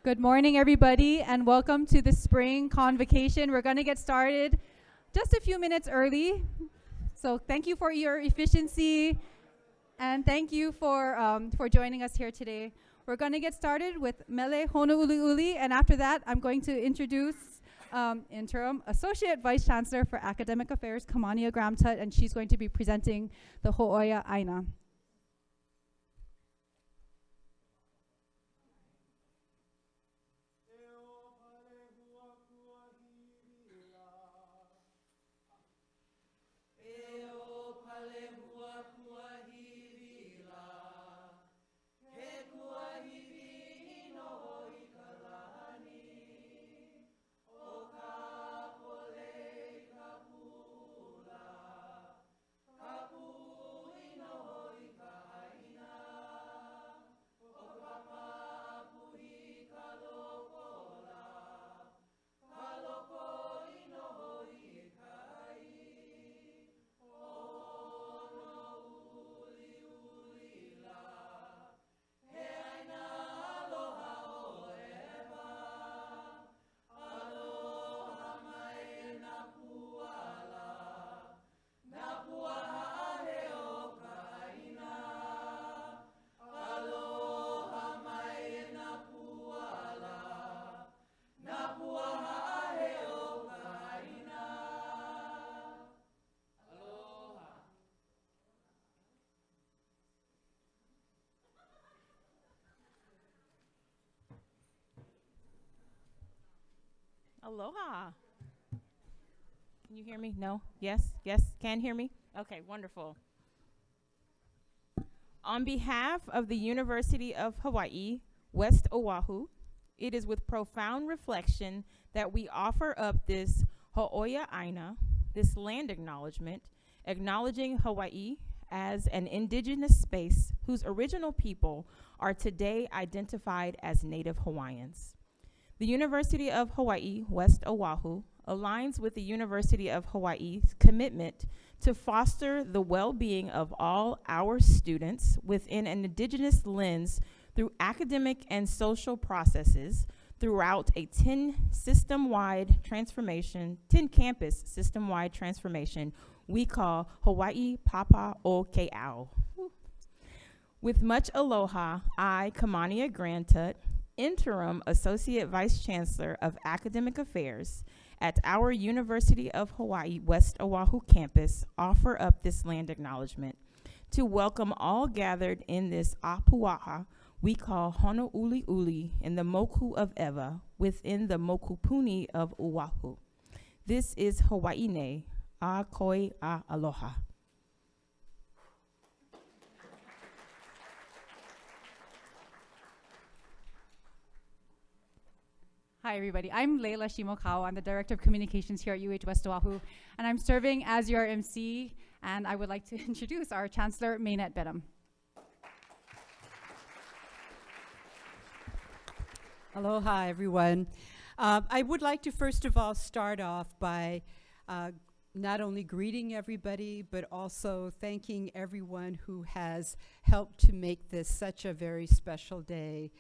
Good morning, everybody, and welcome to the spring convocation. We're going to get started just a few minutes early. So thank you for your efficiency, and thank you for joining us here today. We're going to get started with Mele Honouliuli, and after that, I'm going to introduce Interim Associate Vice Chancellor for Academic Affairs, Kamania Graham-Tutt, and she's going to be presenting the Ho'oia Aina. Aloha. Can you hear me? No? Yes? Yes? Can hear me? Okay, wonderful. On behalf of the University of Hawaii, West Oahu, it is with profound reflection that we offer up this Ho'oia Aina, this land acknowledgement, acknowledging Hawaii as an indigenous space whose original people are today identified as Native Hawaiians. The University of Hawaii, West Oahu, aligns with the University of Hawaii's commitment to foster the well-being of all our students within an indigenous lens through academic and social processes throughout a 10-campus system-wide transformation we call Hawaii Papa o Ke'au. With much aloha, I, Kamania Graham-Tutt, Interim Associate Vice Chancellor of Academic Affairs at our University of Hawaii West Oahu campus, offer up this land acknowledgement to welcome all gathered in this apua'a we call Honouliuli in the Moku of Ewa within the Mokupuni of Oahu. This is Hawaiine, a koi a aloha. Hi, everybody. I'm Leila Shimokawa. I'm the Director of Communications here at UH West Oahu, and I'm serving as your MC, and I would like to introduce our Chancellor, Mainette Bedham. Aloha, everyone. I would like to first of all start off by not only greeting everybody, but also thanking everyone who has helped to make this such a very special day.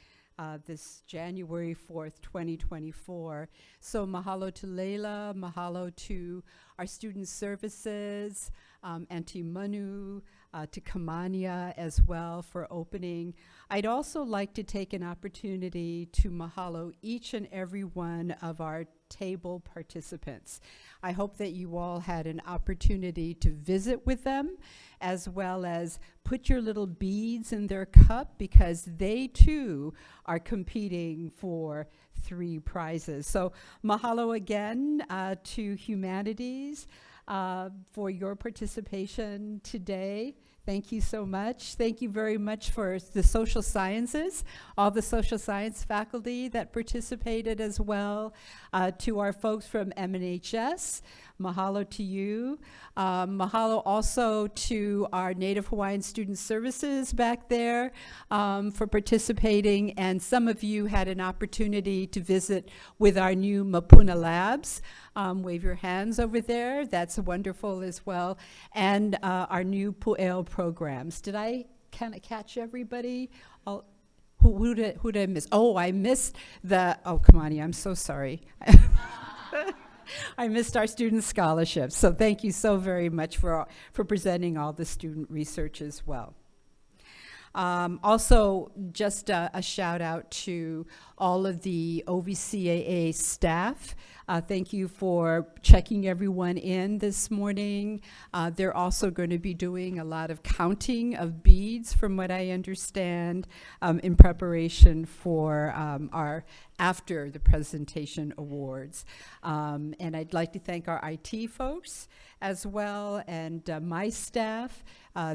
This January 4th, 2024. So mahalo to Leila, mahalo to our student services, and to Manu, to Kamania as well for opening. I'd also like to take an opportunity to mahalo each and every one of our table participants. I hope that you all had an opportunity to visit with them, as well as put your little beads in their cup, because they too are competing for 3 prizes. So mahalo again to Humanities for your participation today. Thank you so much. Thank you very much for the social sciences, all the social science faculty that participated as well. To our folks from MNHS, mahalo to you. Mahalo also to our Native Hawaiian Student Services back there for participating. And some of you had an opportunity to visit with our new Mapuna Labs. Wave your hands over there. That's wonderful as well. And our new Pu'eo programs. Did I kind of catch everybody? Who did I miss? Oh, I missed Kamani, I'm so sorry. I missed our student scholarships. So thank you so very much for presenting all the student research as well. Also, just a shout out to all of the OVCAA staff. Thank you for checking everyone in this morning. They're also going to be doing a lot of counting of beads, from what I understand, in preparation for our after the presentation awards. And I'd like to thank our IT folks as well, and my staff.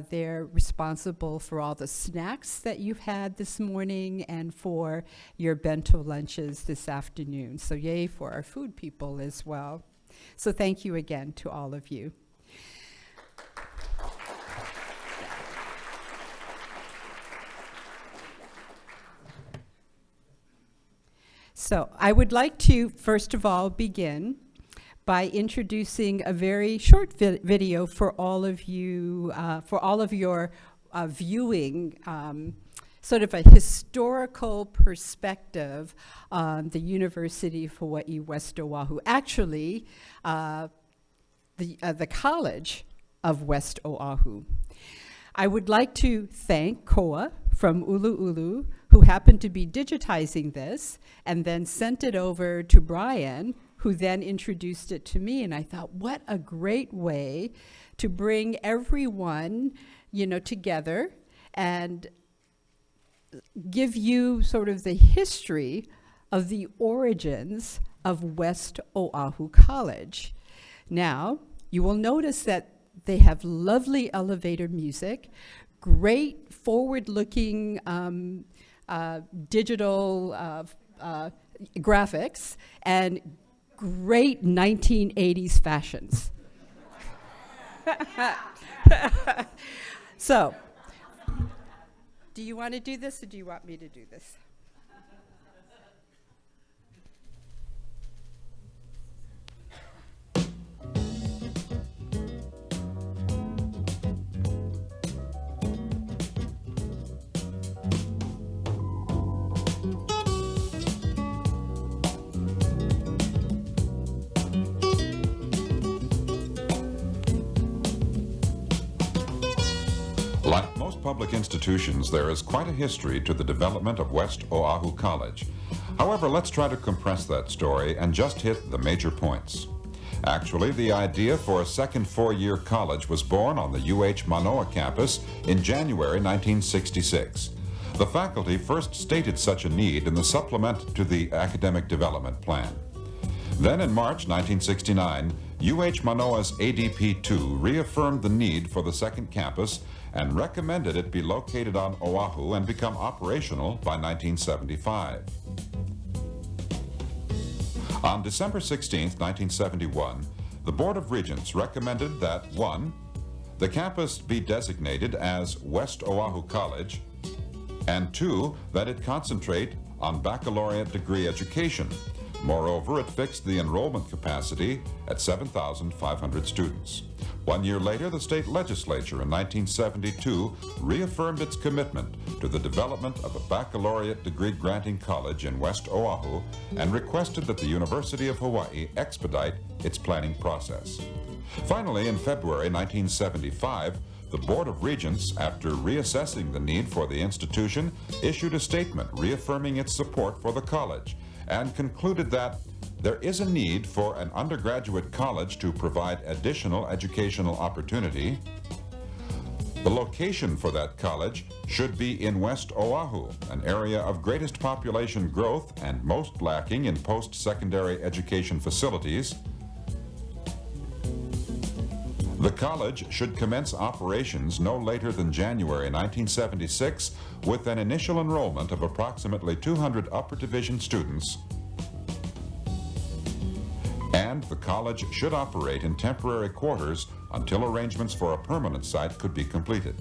They're responsible for all the snacks that you've had this morning and for your bento lunches this afternoon. So yay for our food people as well. So thank you again to all of you. So I would like to, first of all, begin by introducing a very short video for all of you, for all of your viewing, sort of a historical perspective on the University of Hawaii West Oahu. Actually, the College of West Oahu. I would like to thank Koa from Ulu'ulu, who happened to be digitizing this and then sent it over to Brian, who then introduced it to me. And I thought, what a great way to bring everyone, together and give you sort of the history of the origins of West Oahu College. Now, you will notice that they have lovely elevator music, great forward-looking digital graphics, and great 1980s fashions. So, do you want to do this, or do you want me to do this? Like most public institutions, there is quite a history to the development of West Oahu College. However, let's try to compress that story and just hit the major points. Actually, the idea for a second four-year college was born on the UH Manoa campus in January 1966. The faculty first stated such a need in the supplement to the Academic Development Plan. Then in March 1969, UH Manoa's ADP-2 reaffirmed the need for the second campus and recommended it be located on Oahu and become operational by 1975. On December 16, 1971, the Board of Regents recommended that 1. The campus be designated as West Oahu College, and 2. That it concentrate on baccalaureate degree education. Moreover, it fixed the enrollment capacity at 7,500 students. 1 year later, the state legislature in 1972 reaffirmed its commitment to the development of a baccalaureate degree granting college in West Oahu and requested that the University of Hawaii expedite its planning process. Finally, in February 1975, the Board of Regents, after reassessing the need for the institution, issued a statement reaffirming its support for the college and concluded that there is a need for an undergraduate college to provide additional educational opportunity. The location for that college should be in West Oahu, an area of greatest population growth and most lacking in post-secondary education facilities. The college should commence operations no later than January 1976 with an initial enrollment of approximately 200 upper division students, and the college should operate in temporary quarters until arrangements for a permanent site could be completed.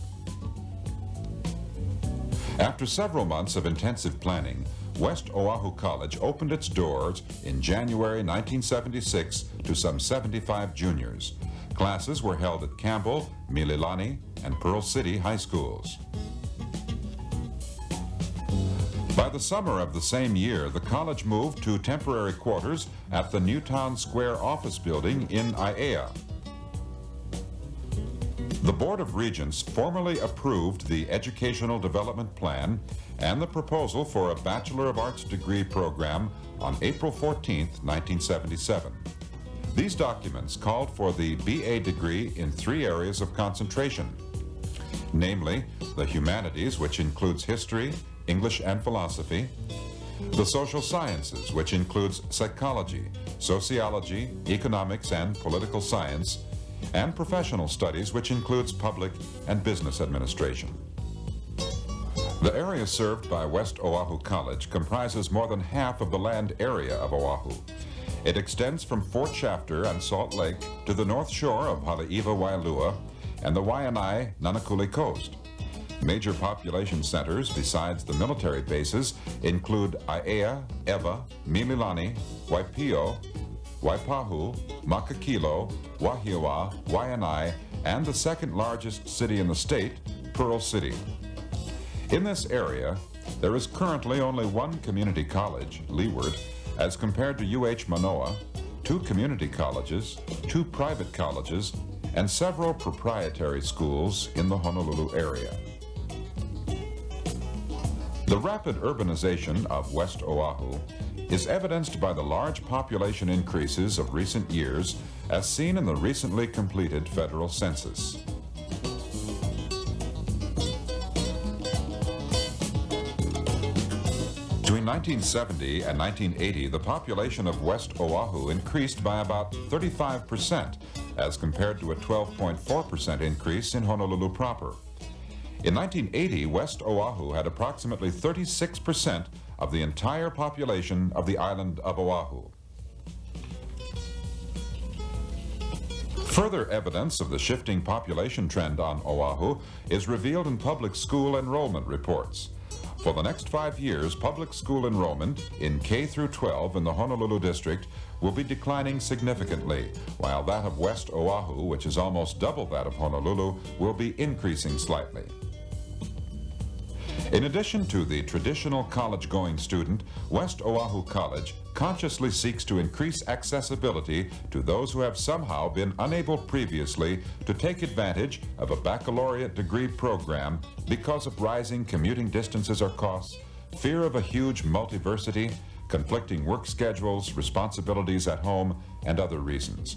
After several months of intensive planning, West Oahu College opened its doors in January 1976 to some 75 juniors. Classes were held at Campbell, Mililani, and Pearl City high schools. By the summer of the same year, the college moved to temporary quarters at the Newtown Square office building in Aiea. The Board of Regents formally approved the Educational Development Plan and the proposal for a Bachelor of Arts degree program on April 14, 1977. These documents called for the BA degree in 3 areas of concentration, namely the humanities, which includes history, English and philosophy, the social sciences, which includes psychology, sociology, economics and political science, and professional studies, which includes public and business administration. The area served by West Oahu College comprises more than half of the land area of Oahu. It extends from Fort Shafter and Salt Lake to the north shore of Haleiwa Wailua and the Waianae Nanakuli coast. Major population centers besides the military bases include Aiea, Ewa, Mililani, Waipio, Waipahu, Makakilo, Wahiawa, Waianae, and the second largest city in the state, Pearl City. In this area, there is currently only one community college, Leeward, as compared to UH Manoa, 2 community colleges, 2 private colleges, and several proprietary schools in the Honolulu area. The rapid urbanization of West Oahu is evidenced by the large population increases of recent years as seen in the recently completed federal census. Between 1970 and 1980, the population of West Oahu increased by about 35% as compared to a 12.4% increase in Honolulu proper. In 1980, West Oahu had approximately 36% of the entire population of the island of Oahu. Further evidence of the shifting population trend on Oahu is revealed in public school enrollment reports. For the next 5 years, public school enrollment in K through 12 in the Honolulu district will be declining significantly, while that of West Oahu, which is almost double that of Honolulu, will be increasing slightly. In addition to the traditional college-going student, West Oahu College consciously seeks to increase accessibility to those who have somehow been unable previously to take advantage of a baccalaureate degree program because of rising commuting distances or costs, fear of a huge multiversity, conflicting work schedules, responsibilities at home, and other reasons.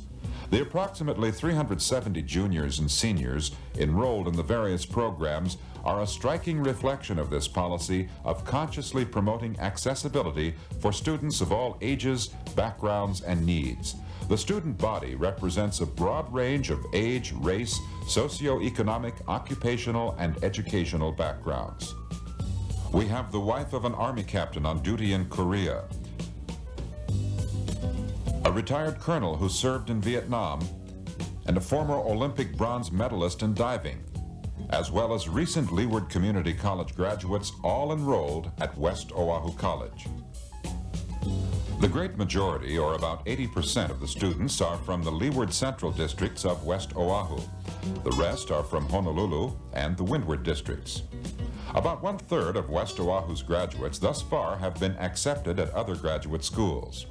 The approximately 370 juniors and seniors enrolled in the various programs are a striking reflection of this policy of consciously promoting accessibility for students of all ages, backgrounds, and needs. The student body represents a broad range of age, race, socioeconomic, occupational, and educational backgrounds. We have the wife of an Army captain on duty in Korea, a retired colonel who served in Vietnam, and a former Olympic bronze medalist in diving, as well as recent Leeward Community College graduates all enrolled at West Oahu College. The great majority, or about 80% of the students, are from the Leeward Central districts of West Oahu. The rest are from Honolulu and the Windward districts. About 1/3 of West Oahu's graduates thus far have been accepted at other graduate schools.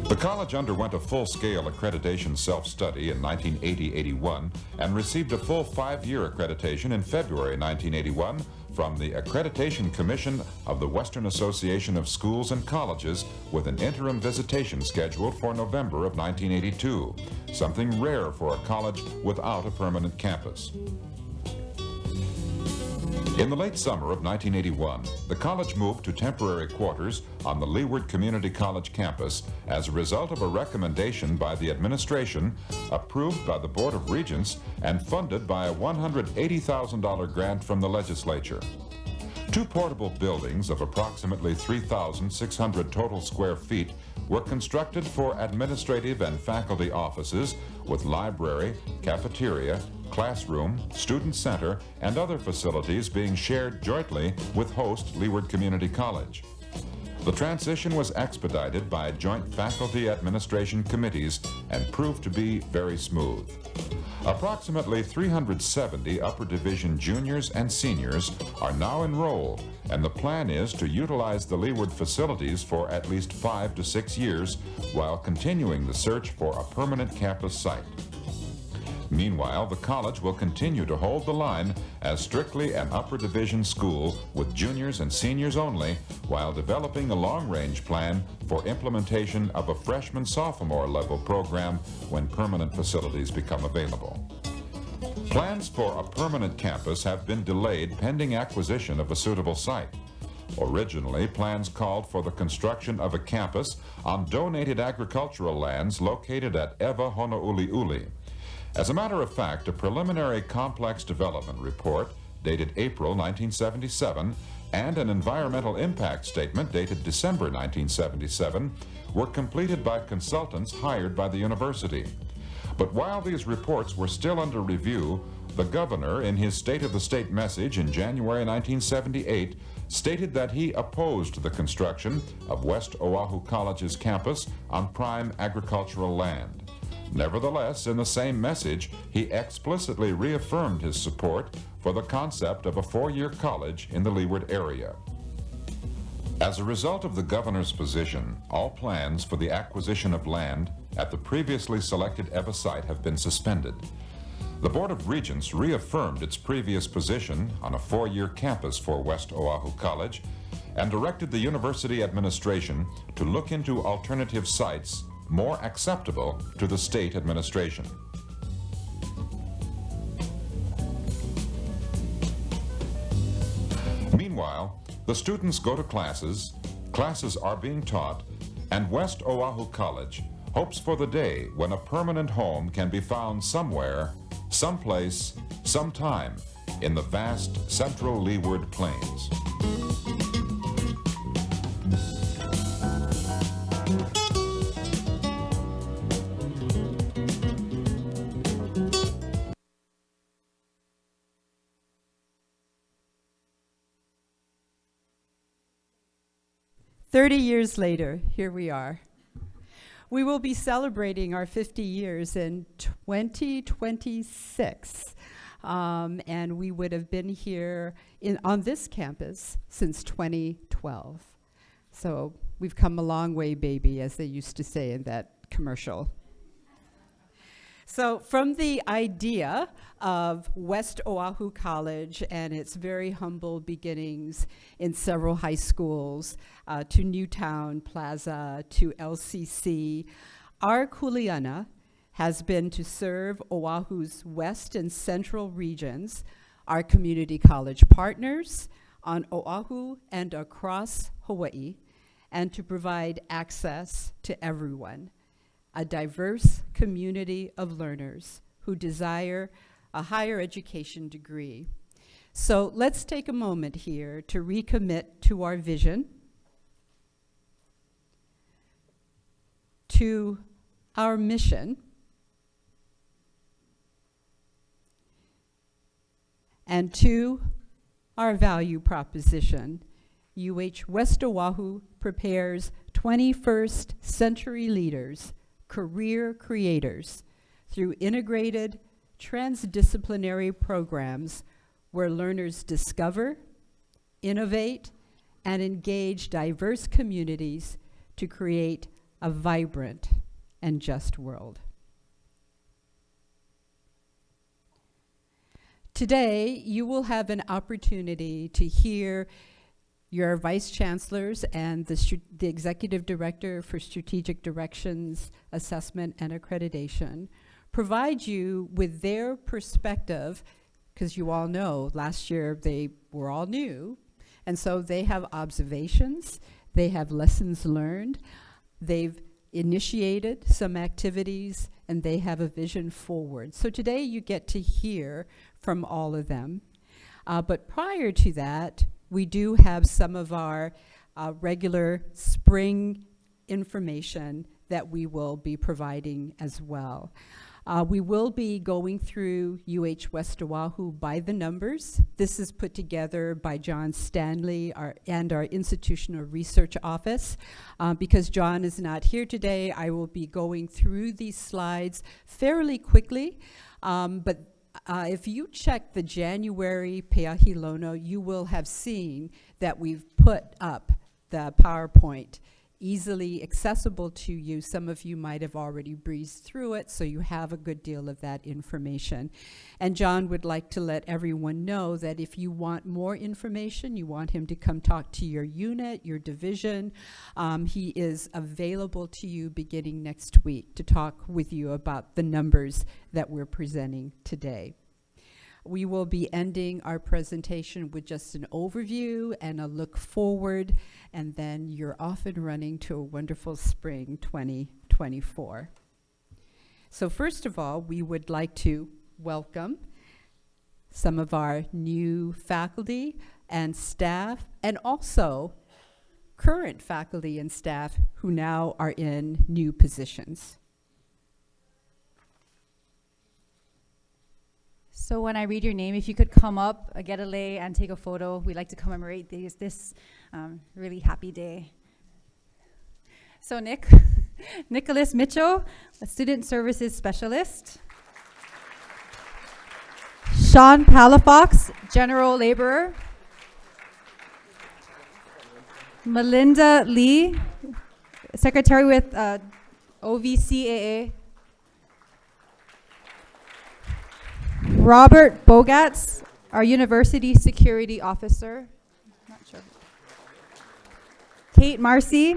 The college underwent a full-scale accreditation self-study in 1980-81 and received a full 5-year accreditation in February 1981 from the Accreditation Commission of the Western Association of Schools and Colleges, with an interim visitation scheduled for November of 1982, something rare for a college without a permanent campus. In the late summer of 1981, the college moved to temporary quarters on the Leeward Community College campus as a result of a recommendation by the administration, approved by the Board of Regents, and funded by a $180,000 grant from the legislature. 2 portable buildings of approximately 3,600 total square feet were constructed for administrative and faculty offices with library, cafeteria, classroom, student center, and other facilities being shared jointly with host Leeward Community College. The transition was expedited by joint faculty administration committees and proved to be very smooth. Approximately 370 upper division juniors and seniors are now enrolled, and the plan is to utilize the Leeward facilities for at least 5 to 6 years while continuing the search for a permanent campus site. Meanwhile, the college will continue to hold the line as strictly an upper division school with juniors and seniors only, while developing a long-range plan for implementation of a freshman-sophomore level program when permanent facilities become available. Plans for a permanent campus have been delayed pending acquisition of a suitable site. Originally, plans called for the construction of a campus on donated agricultural lands located at Ewa Honouliuli. As a matter of fact, a preliminary complex development report dated April 1977 and an environmental impact statement dated December 1977 were completed by consultants hired by the university. But while these reports were still under review, the governor, in his State of the State message in January 1978, stated that he opposed the construction of West Oahu College's campus on prime agricultural land. Nevertheless, in the same message, he explicitly reaffirmed his support for the concept of a 4-year college in the Leeward area. As a result of the governor's position, all plans for the acquisition of land at the previously selected Ewa site have been suspended. The Board of Regents reaffirmed its previous position on a 4-year campus for West Oahu College and directed the university administration to look into alternative sites more acceptable to the state administration. Meanwhile, the students go to classes, classes are being taught, and West Oahu College hopes for the day when a permanent home can be found somewhere, someplace, sometime in the vast central Leeward Plains. "30 years later, here we are. We will be celebrating our 50 years in 2026. And we would have been here on this campus since 2012. So we've come a long way, baby, as they used to say in that commercial. So from the idea of West Oahu College and its very humble beginnings in several high schools, to Newtown Plaza, to LCC, our kuleana has been to serve Oahu's west and central regions, our community college partners on Oahu and across Hawaii, and to provide access to everyone, a diverse community of learners who desire a higher education degree. So let's take a moment here to recommit to our vision, to our mission, and to our value proposition. UH West Oahu prepares 21st century leaders, career creators, through integrated transdisciplinary programs where learners discover, innovate, and engage diverse communities to create a vibrant and just world. Today, you will have an opportunity to hear your vice chancellors and the executive director for strategic directions, assessment, and accreditation provide you with their perspective, because you all know last year they were all new, and so they have observations, they have lessons learned, they've initiated some activities, and they have a vision forward. So today you get to hear from all of them. But prior to that, we do have some of our regular spring information that we will be providing as well. We will be going through UH West Oahu by the numbers. This is put together by John Stanley and our Institutional Research Office. Because John is not here today, I will be going through these slides fairly quickly. But if you check the January Peahi Lono, you will have seen that we've put up the PowerPoint easily accessible to you. Some of you might have already breezed through it, so you have a good deal of that information. And John would like to let everyone know that if you want more information, you want him to come talk to your unit, your division, he is available to you beginning next week to talk with you about the numbers that we're presenting today. We will be ending our presentation with just an overview and a look forward, and then you're off and running to a wonderful spring 2024. So first of all, we would like to welcome some of our new faculty and staff, and also current faculty and staff who now are in new positions. So when I read your name, if you could come up, get a lei, and take a photo, we'd like to commemorate this really happy day. So Nicholas Mitchell, a Student Services Specialist. Sean Palafox, General Laborer. Melinda Lee, Secretary with OVCAA. Robert Bogatz, our University Security Officer. Not sure. Kate Marcy,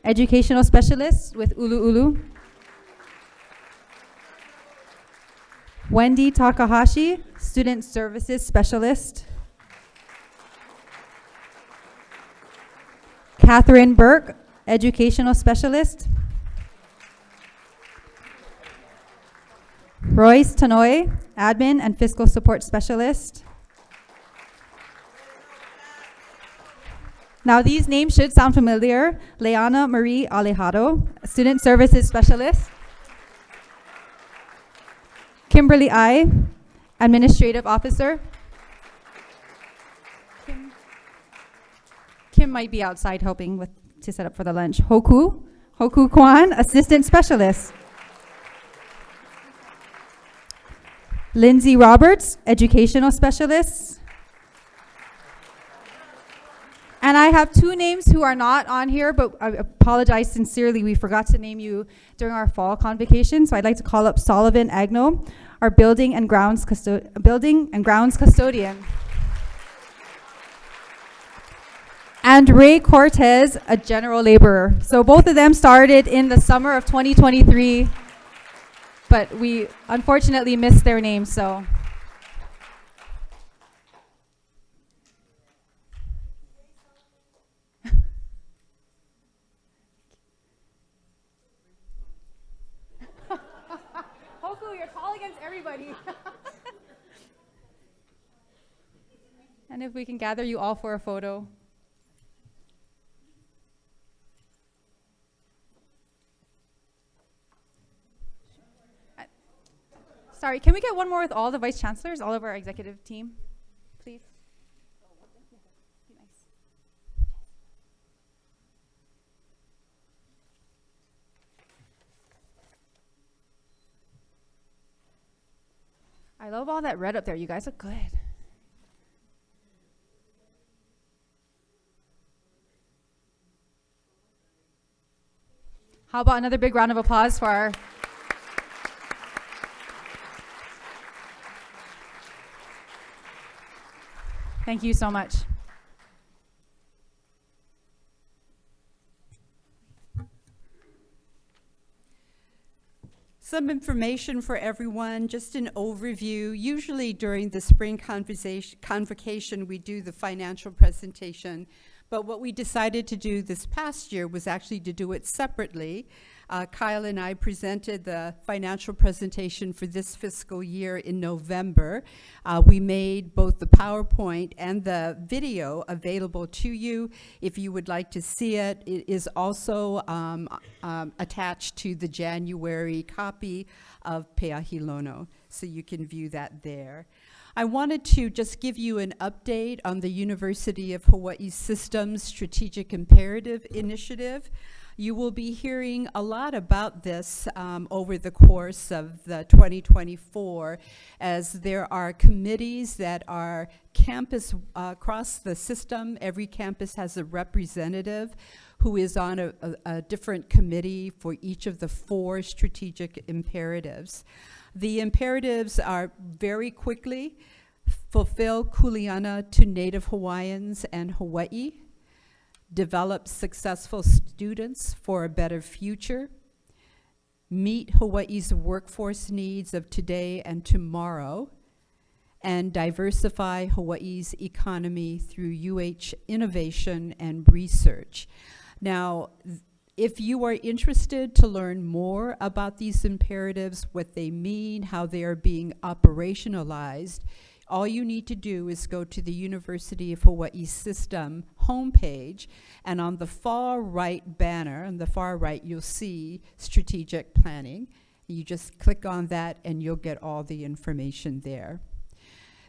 Educational Specialist with Ulu Ulu. Wendy Takahashi, Student Services Specialist. Catherine Burke, Educational Specialist. Royce Tanoy, Admin and Fiscal Support Specialist. Now these names should sound familiar. Leana Marie Alejado, Student Services Specialist. Kimberly I, Administrative Officer. Kim might be outside helping to set up for the lunch. Hoku Kwan, Assistant Specialist. Lindsay Roberts, Educational Specialist. And I have two names who are not on here, but I apologize sincerely. We forgot to name you during our fall convocation. So I'd like to call up Sullivan Agno, our Building and Grounds Custodian. And Ray Cortez, a General Laborer. So both of them started in the summer of 2023. But we unfortunately missed their names, so. Hoku, you're tall against everybody. And if we can gather you all for a photo. Sorry, can we get one more with all the vice chancellors, all of our executive team, please? Be nice. I love all that red up there. You guys look good. How about another big round of applause for our Thank you so much. Some information for everyone, just an overview. Usually during the spring convocation, we do the financial presentation, but what we decided to do this past year was actually to do it separately. Kyle and I presented the financial presentation for this fiscal year in November. We made both the PowerPoint and the video available to you. If you would like to see it, it is also attached to the January copy of Peahilono, so you can view that there. I wanted to just give you an update on the University of Hawaii Systems Strategic Imperative Initiative. You will be hearing a lot about this over the course of the 2024, as there are committees that are campus across the system. Every campus has a representative who is on a different committee for each of the 4 strategic imperatives. The imperatives are very quickly: fulfill kuleana to Native Hawaiians and Hawaii, develop successful students for a better future, meet Hawaii's workforce needs of today and tomorrow, and diversify Hawaii's economy through UH innovation and research. Now, if you are interested to learn more about these imperatives, what they mean, how they are being operationalized, all you need to do is go to the University of Hawaii System homepage, and on the far right banner, on the far right, you'll see strategic planning. You just click on that and you'll get all the information there.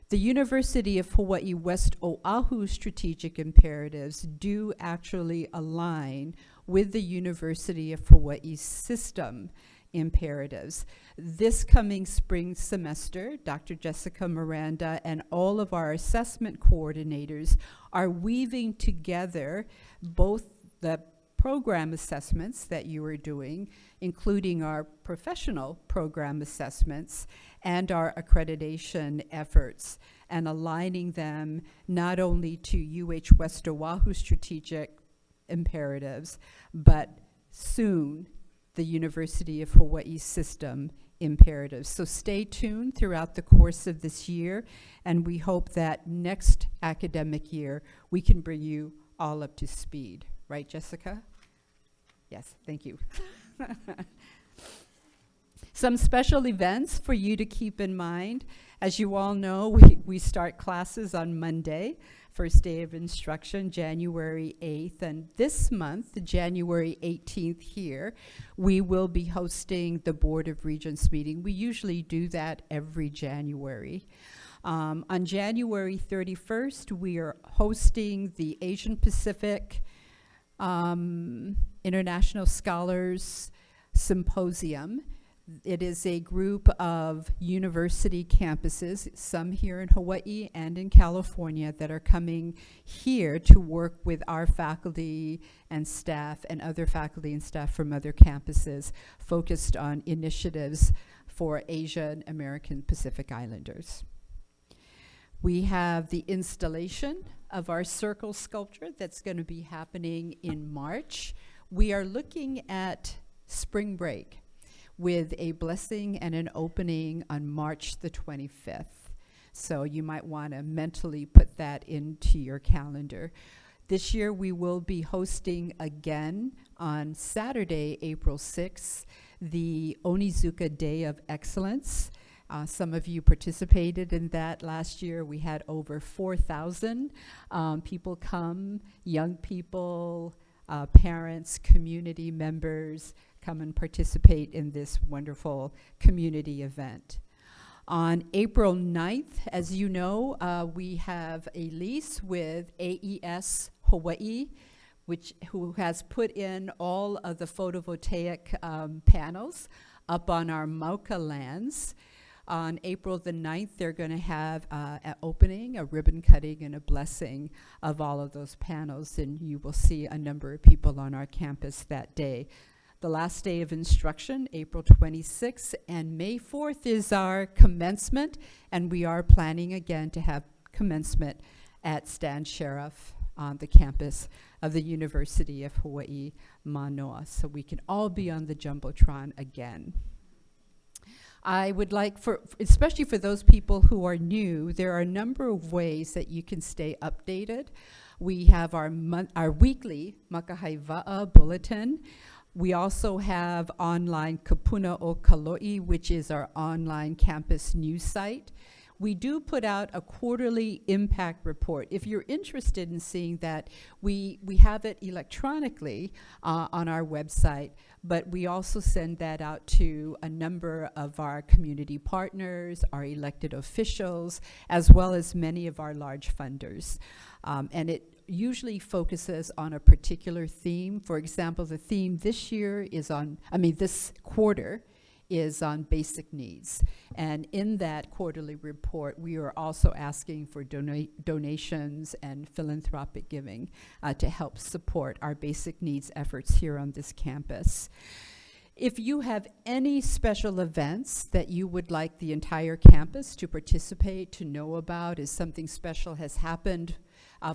The University of Hawaii West Oahu strategic imperatives do actually align with the University of Hawaii System imperatives. This coming spring semester, Dr. Jessica Miranda and all of our assessment coordinators are weaving together both the program assessments that you are doing, including our professional program assessments and our accreditation efforts, and aligning them not only to UH West Oahu strategic imperatives, but soon the University of Hawaii System imperatives. So stay tuned throughout the course of this year, and we hope that next academic year we can bring you all up to speed. Right, Jessica? Yes, thank you. Some special events for you to keep in mind. As you all know, we start classes on Monday, first day of instruction, January 8th. And this month, January 18th here, we will be hosting the Board of Regents meeting. We usually do that every January. On January 31st, we are hosting the Asian Pacific International Scholars Symposium. It is a group of university campuses, some here in Hawaii and in California, that are coming here to work with our faculty and staff and other faculty and staff from other campuses focused on initiatives for Asian American Pacific Islanders. We have the installation of our circle sculpture that's going to be happening in March. We are looking at spring break, with a blessing and an opening on March the 25th. So you might want to mentally put that into your calendar. This year we will be hosting again on Saturday, April 6th, the Onizuka Day of Excellence. Some of you participated in that last year. We had over 4,000 people come, young people, parents, community members, come and participate in this wonderful community event. On April 9th, as you know, we have a lease with AES Hawaii, who has put in all of the photovoltaic panels up on our Mauka lands. On April the 9th, they're going to have an opening, a ribbon cutting, and a blessing of all of those panels, and you will see a number of people on our campus that day. The last day of instruction, April 26th, and May 4th is our commencement, and we are planning again to have commencement at Stan Sheriff on the campus of the University of Hawaii, Manoa, so we can all be on the Jumbotron again. I would like, especially for those people who are new, there are a number of ways that you can stay updated. We have our weekly Makahaiva'a bulletin. We also have online Kapuna o Kaloi, which is our online campus news site. We do put out a quarterly impact report. If you're interested in seeing that, we have it electronically on our website, but we also send that out to a number of our community partners, our elected officials, as well as many of our large funders. And it usually focuses on a particular theme. For example, the theme this year is on, this quarter is on basic needs. And in that quarterly report, we are also asking for donations and philanthropic giving to help support our basic needs efforts here on this campus. If you have any special events that you would like the entire campus to participate, to know about, as something special has happened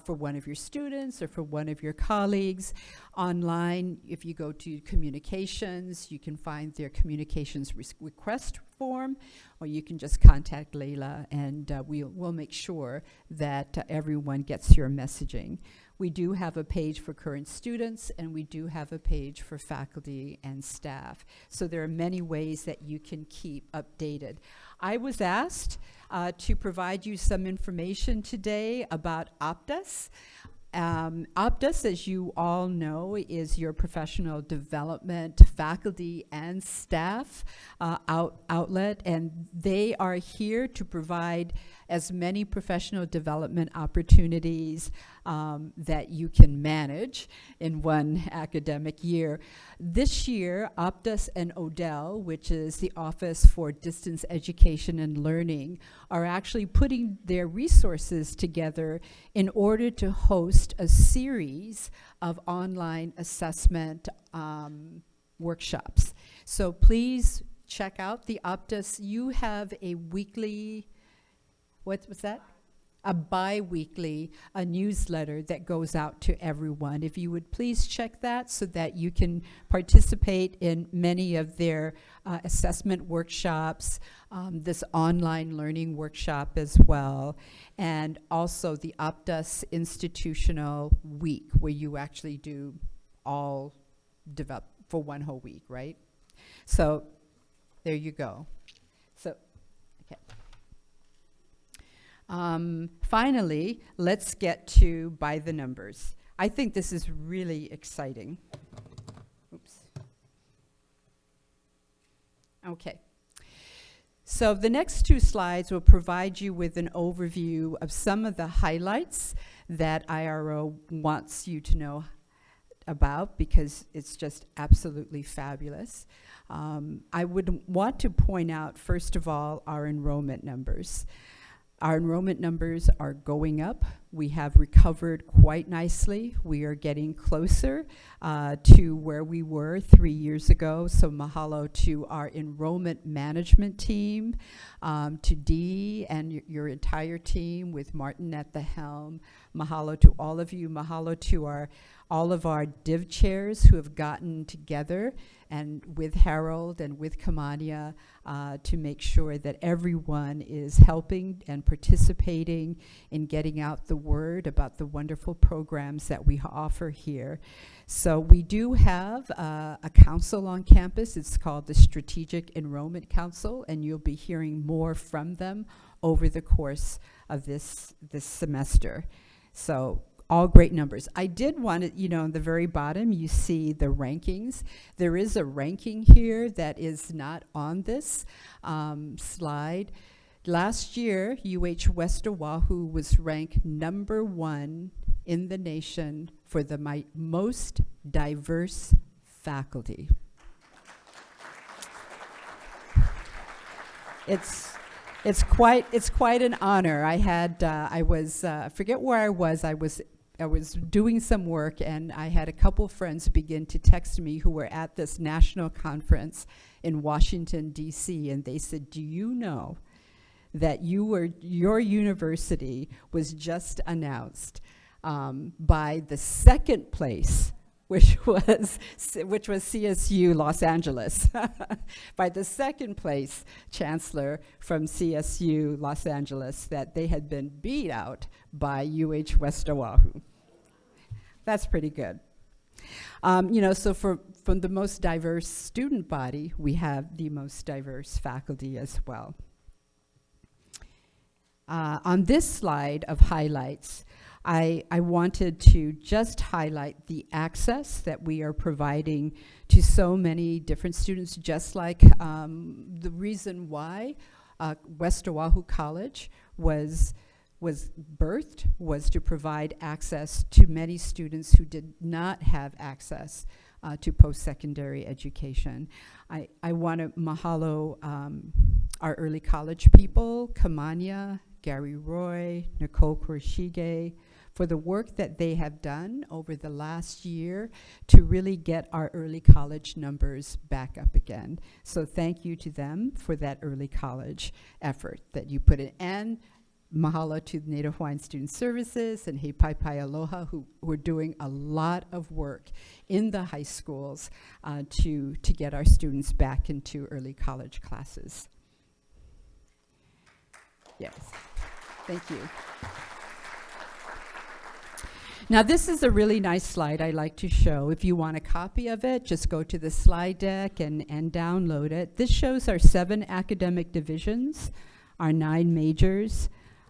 for one of your students or for one of your colleagues, online, if you go to communications, you can find their communications request form, or you can just contact Layla, and we'll make sure that everyone gets your messaging. We do have a page for current students, and we do have a page for faculty and staff. So there are many ways that you can keep updated. I was asked to provide you some information today about Aptas. Aptas, as you all know, is your professional development faculty and staff outlet, and they are here to provide as many professional development opportunities that you can manage in one academic year. This year, Aptas and Odell, which is the Office for Distance Education and Learning, are actually putting their resources together in order to host a series of online assessment workshops. So please check out the Aptas. You have a weekly, what's that? A bi-weekly newsletter that goes out to everyone. If you would please check that so that you can participate in many of their assessment workshops, this online learning workshop as well, and also the Aptas Institutional Week, where you actually do all develop for one whole week, right? So there you go. So, okay. Finally, let's get to by the numbers. I think this is really exciting. Oops. Okay. So the next two slides will provide you with an overview of some of the highlights that IRO wants you to know about, because it's just absolutely fabulous. I would want to point out, first of all, our enrollment numbers. Our enrollment numbers are going up. We have recovered quite nicely. We are getting closer to where we were 3 years ago. So mahalo to our enrollment management team, to Dee and your entire team with Martin at the helm. Mahalo to all of you. Mahalo to all of our div chairs who have gotten together and with Harold and with Kamania to make sure that everyone is helping and participating in getting out the word about the wonderful programs that we offer here. So we do have a council on campus. It's called the Strategic Enrollment Council, and you'll be hearing more from them over the course of this semester. So all great numbers. I did want to, on the very bottom, you see the rankings. There is a ranking here that is not on this slide. Last year, UH West Oahu was ranked #1 in the nation for the most diverse faculty. It's quite an honor. I forget where I was doing some work, and I had a couple friends begin to text me who were at this national conference in Washington, D.C., and they said, "Do you know that your university was just announced by the second place, which was CSU Los Angeles, by the second place chancellor from CSU Los Angeles, that they had been beat out by UH West Oahu." That's pretty good. So from the most diverse student body, we have the most diverse faculty as well. On this slide of highlights, I wanted to just highlight the access that we are providing to so many different students, just like the reason why West Oahu College was birthed was to provide access to many students who did not have access to post-secondary education. I want to mahalo our early college people, Kamania, Gary Roy, Nicole Kurashige, for the work that they have done over the last year to really get our early college numbers back up again. So thank you to them for that early college effort that you put in. And mahalo to Native Hawaiian Student Services and He Pai Pai Aloha, who are doing a lot of work in the high schools to get our students back into early college classes. Yes, thank you. Now this is a really nice slide I like to show. If you want a copy of it, just go to the slide deck and download it. This shows our 7 academic divisions, our 9 majors,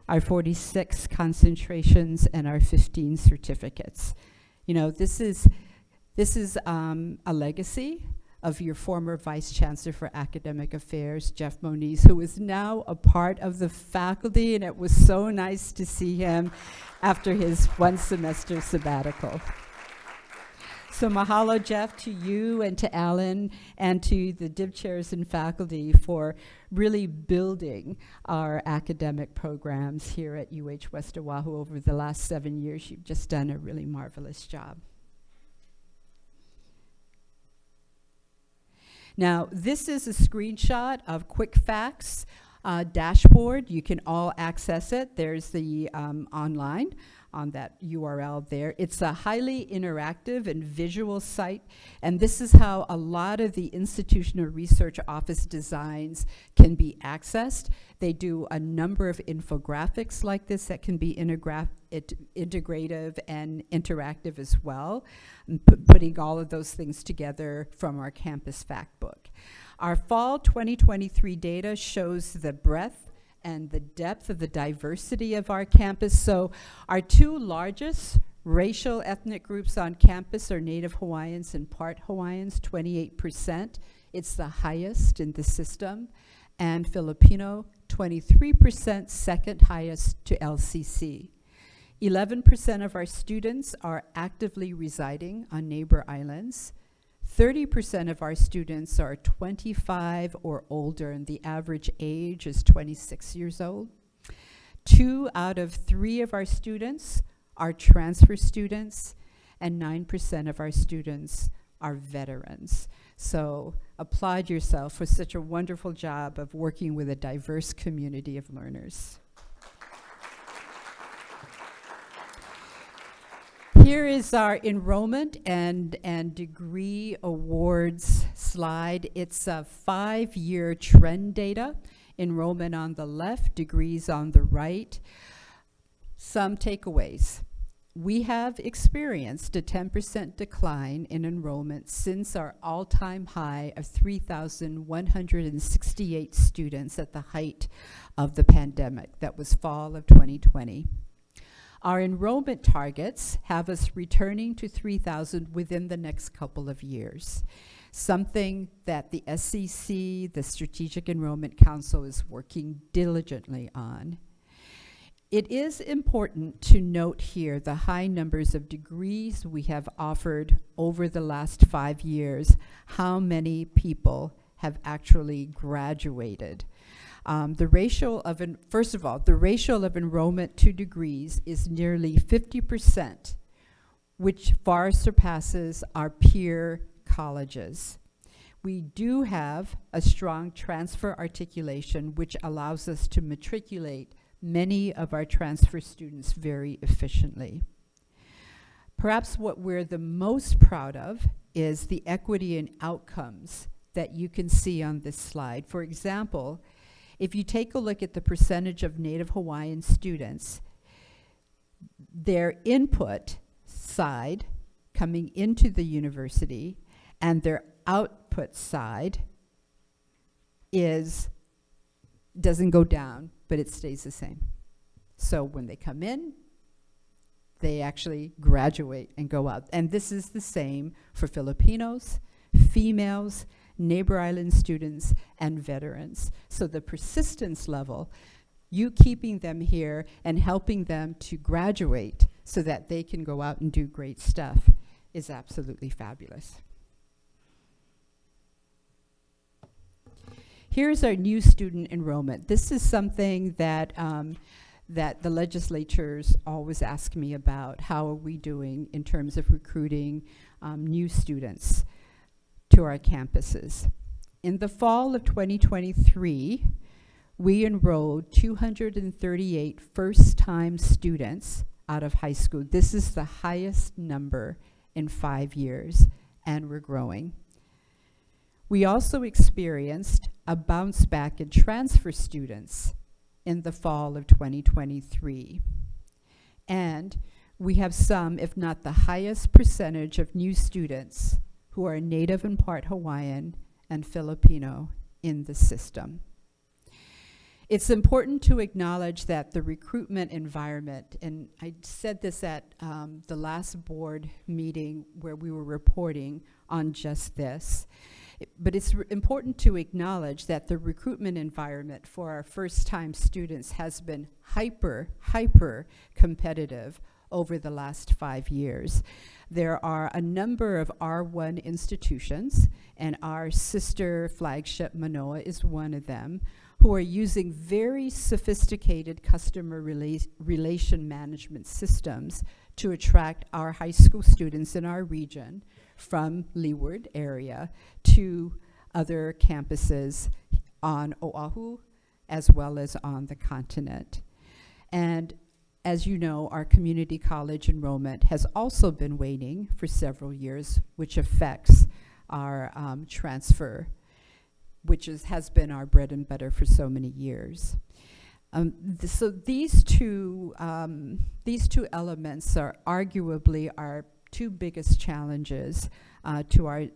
our 46 concentrations, and our 15 certificates. This is a legacy of your former Vice Chancellor for Academic Affairs, Jeff Moniz, who is now a part of the faculty, and it was so nice to see him after his 1 semester sabbatical. So mahalo, Jeff, to you and to Alan and to the div chairs and faculty for really building our academic programs here at UH West Oahu over the last 7 years. You've just done a really marvelous job. Now, this is a screenshot of Quick Facts dashboard. You can all access it. There's the online on that URL there. It's a highly interactive and visual site, and this is how a lot of the institutional research office designs can be accessed. They do a number of infographics like this that can be integrative and interactive as well, and putting all of those things together from our campus fact book. Our fall 2023 data shows the breadth and the depth of the diversity of our campus. So our 2 largest racial ethnic groups on campus are Native Hawaiians and part Hawaiians, 28%. It's the highest in the system. And Filipino, 23%, second highest to LCC. 11% of our students are actively residing on neighbor islands. 30% of our students are 25 or older, and the average age is 26 years old. 2 out of 3 of our students are transfer students, and 9% of our students are veterans. So applaud yourself for such a wonderful job of working with a diverse community of learners. Here is our enrollment and degree awards slide. It's a 5-year trend data. Enrollment on the left, degrees on the right. Some takeaways. We have experienced a 10% decline in enrollment since our all-time high of 3,168 students at the height of the pandemic. That was fall of 2020. Our enrollment targets have us returning to 3,000 within the next couple of years, something that the SEC, the Strategic Enrollment Council, is working diligently on. It is important to note here the high numbers of degrees we have offered over the last 5 years, how many people have actually graduated. First of all, the ratio of enrollment to degrees is nearly 50%, which far surpasses our peer colleges. We do have a strong transfer articulation, which allows us to matriculate many of our transfer students very efficiently. Perhaps what we're the most proud of is the equity in outcomes that you can see on this slide. For example, if you take a look at the percentage of Native Hawaiian students, their input side coming into the university and their output side doesn't go down, but it stays the same. So when they come in, they actually graduate and go out. And this is the same for Filipinos, females, neighbor island students, and veterans. So the persistence level, you keeping them here and helping them to graduate so that they can go out and do great stuff, is absolutely fabulous. Here's our new student enrollment. This is something that that the legislatures always ask me about. How are we doing in terms of recruiting new students to our campuses? In the fall of 2023, we enrolled 238 first-time students out of high school. This is the highest number in 5 years, and we're growing. We also experienced a bounce back in transfer students in the fall of 2023. And we have some, if not the highest percentage of new students who are Native and part Hawaiian and Filipino in the system. It's important to acknowledge that the recruitment environment, and I said this at the last board meeting where we were reporting on just this, but it's important to acknowledge that the recruitment environment for our first-time students has been hyper competitive over the last 5 years. There are a number of R1 institutions, and our sister flagship Manoa is one of them, who are using very sophisticated customer relation management systems to attract our high school students in our region from Leeward area to other campuses on Oahu as well as on the continent. And as you know, our community college enrollment has also been waning for several years, which affects our transfer, which has been our bread and butter for so many years. So these two elements are arguably our two biggest challenges to our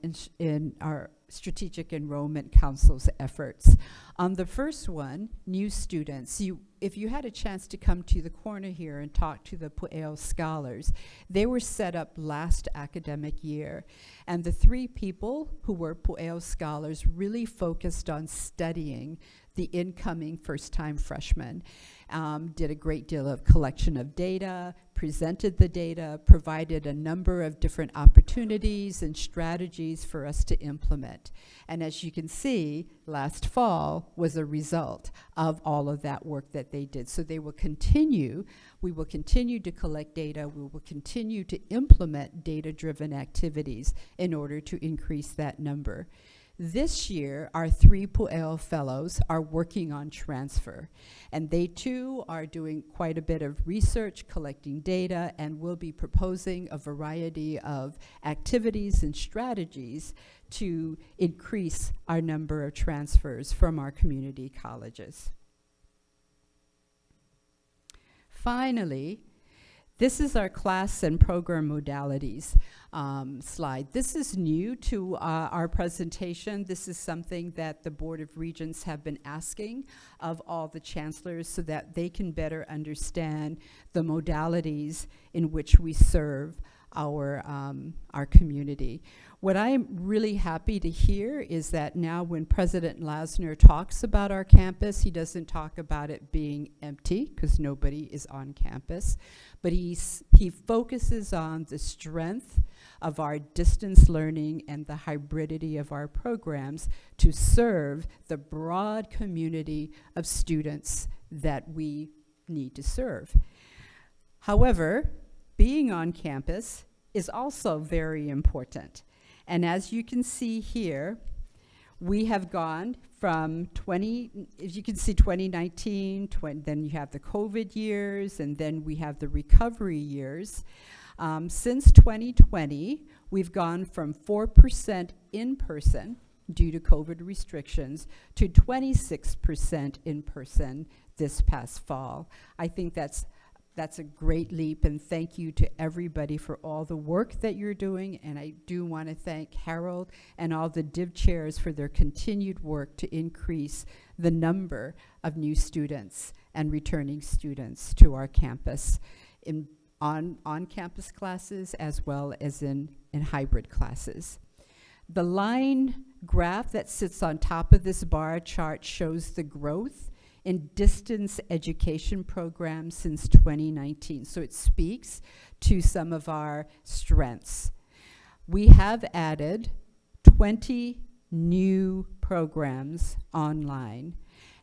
Strategic Enrollment Council's efforts. On the first one, new students, if you had a chance to come to the corner here and talk to the Pu'eo scholars, they were set up last academic year. And the 3 people who were Pu'eo scholars really focused on studying the incoming first-time freshmen, did a great deal of collection of data, presented the data, provided a number of different opportunities and strategies for us to implement. And as you can see, last fall was a result of all of that work that they did. So we will continue to collect data, we will continue to implement data-driven activities in order to increase that number. This year, our 3 Pu'eo fellows are working on transfer, and they too are doing quite a bit of research, collecting data, and will be proposing a variety of activities and strategies to increase our number of transfers from our community colleges. Finally, this is our class and program modalities slide. This is new to our presentation. This is something that the Board of Regents have been asking of all the chancellors so that they can better understand the modalities in which we serve our community. What I am really happy to hear is that now when President Lasner talks about our campus, he doesn't talk about it being empty, because nobody is on campus, but he focuses on the strength of our distance learning and the hybridity of our programs to serve the broad community of students that we need to serve. However, being on campus is also very important. And as you can see here, we have gone from 2019, then you have the COVID years, and then we have the recovery years. Since 2020, we've gone from 4% in person due to COVID restrictions to 26% in person this past fall. I think that's That's a great leap, and thank you to everybody for all the work that you're doing. And I do want to thank Harold and all the div chairs for their continued work to increase the number of new students and returning students to our campus in on-campus classes as well as in hybrid classes. The line graph that sits on top of this bar chart shows the growth in distance education programs since 2019. So it speaks to some of our strengths. We have added 20 new programs online,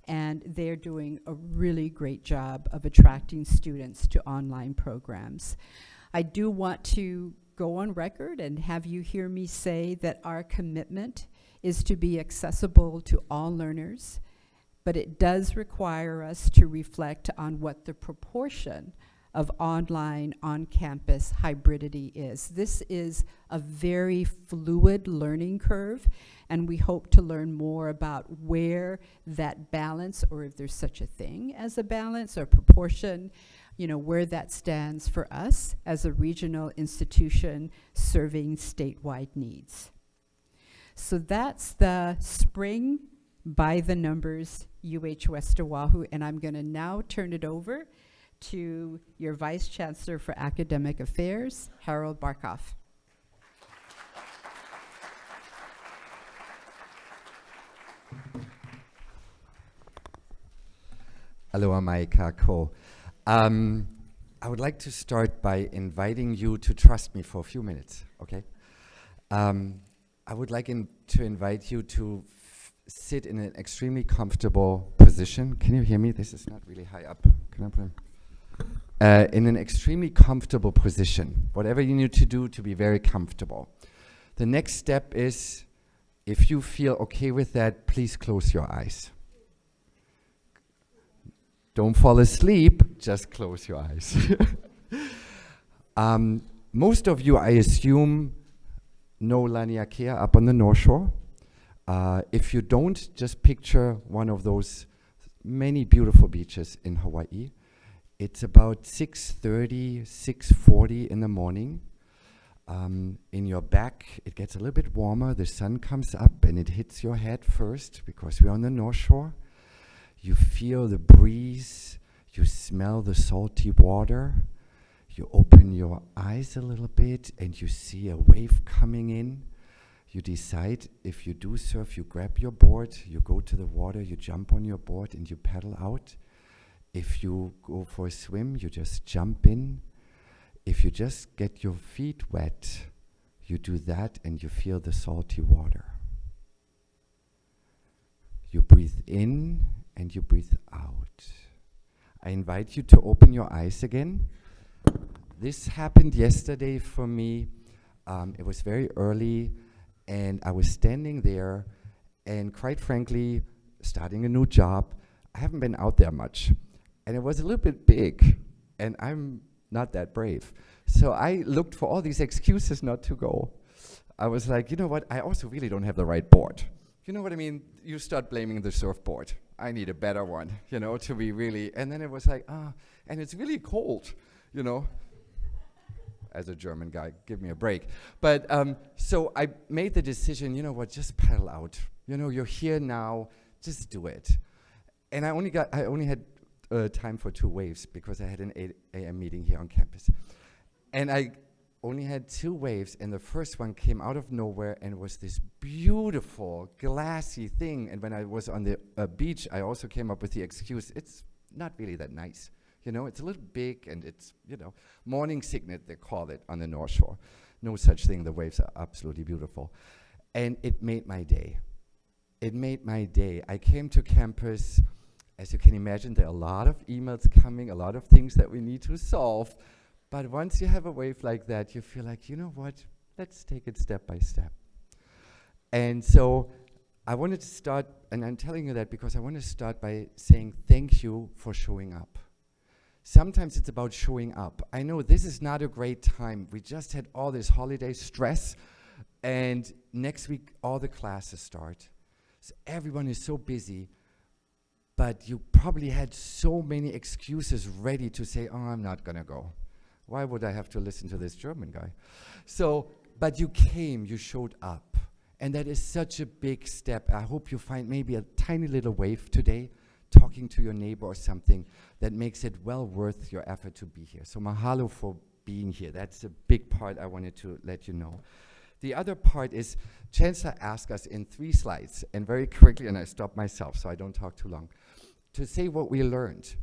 and they're doing a really great job of attracting students to online programs. I do want to go on record and have you hear me say that our commitment is to be accessible to all learners, but it does require us to reflect on what the proportion of online, on-campus hybridity is. This is a very fluid learning curve, and we hope to learn more about where that balance, or if there's such a thing as a balance or proportion, you know, where that stands for us as a regional institution serving statewide needs. So that's the spring by the numbers UH West Oahu, and I'm going to now turn it over to your Vice Chancellor for Academic Affairs, Harold Barkoff. Aloha mai kako. I would like to start by inviting you to trust me for a few minutes, okay? I would like to invite you to sit in an extremely comfortable position. Can you hear me? This is not really high up. Can I put him? In an extremely comfortable position, whatever you need to do to be very comfortable. The next step is, if you feel okay with that, please close your eyes. Don't fall asleep, just close your eyes. Most of you, I assume, know Laniakea up on the North Shore. If you don't, just picture one of those many beautiful beaches in Hawaii. It's about 6:30, 6:40 in the morning. In your back, it gets a little bit warmer. The sun comes up and it hits your head first because we're on the North Shore. You feel the breeze. You smell the salty water. You open your eyes a little bit and you see a wave coming in. You decide, if you do surf, you grab your board, you go to the water, you jump on your board and you paddle out. If you go for a swim, you just jump in. If you just get your feet wet, you do that and you feel the salty water. You breathe in and you breathe out. I invite you to open your eyes again. This happened yesterday for me. It was very early and I was standing there and quite frankly, starting a new job. I haven't been out there much. And it was a little bit big, and I'm not that brave. So I looked for all these excuses not to go. I was like, you know what, I also really don't have the right board. You know what I mean? You start blaming the surfboard. I need a better one, you know, to be really, and then it was like, and it's really cold, you know. As a German guy, give me a break. But so I made the decision, you know what, just paddle out. You know, you're here now, just do it. And I only had time for 2 waves because I had an 8 a.m. meeting here on campus. And I only had 2 waves, and the first one came out of nowhere and was this beautiful, glassy thing. And when I was on the beach, I also came up with the excuse, it's not really that nice. You know, it's a little big and it's, you know, morning sickness, they call it on the North Shore. No such thing, the waves are absolutely beautiful. And it made my day. It made my day. I came to campus. As you can imagine, there are a lot of emails coming, a lot of things that we need to solve. But once you have a wave like that, you feel like, you know what, let's take it step by step. And so I wanted to start, and I'm telling you that because I want to start by saying thank you for showing up. Sometimes it's about showing up. I know this is not a great time. We just had all this holiday stress, and next week all the classes start. So everyone is so busy. but you probably had so many excuses ready to say, oh, I'm not going to go. Why would I have to listen to this German guy? So, but you came, you showed up. And that is such a big step. I hope you find maybe a tiny little wave today, talking to your neighbor or something that makes it well worth your effort to be here. So mahalo for being here. That's a big part I wanted to let you know. The other part is Chancellor asked us in 3 slides, and very quickly, and I stop myself so I don't talk too long, to say what we learned.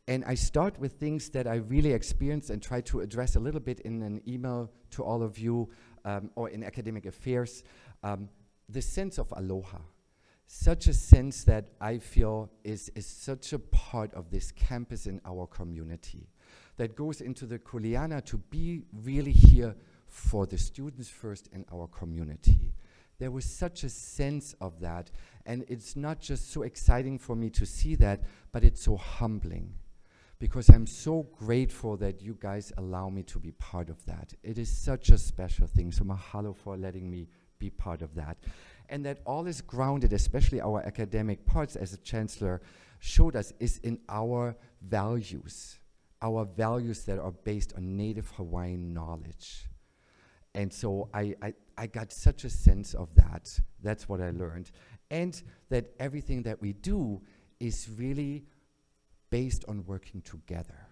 And I start with things that I really experienced and try to address a little bit in an email to all of you or in academic affairs. The sense of aloha, such a sense that I feel is such a part of this campus in our community, that goes into the Kuleana to be really here for the students first in our community. There was such a sense of that, and it's not just so exciting for me to see that, but it's so humbling, because I'm so grateful that you guys allow me to be part of that. It is such a special thing, so mahalo for letting me be part of that. And that all is grounded, especially our academic parts, as the Chancellor showed us, is in our values that are based on Native Hawaiian knowledge. And so I got such a sense of that. That's what I learned. And that everything that we do is really based on working together.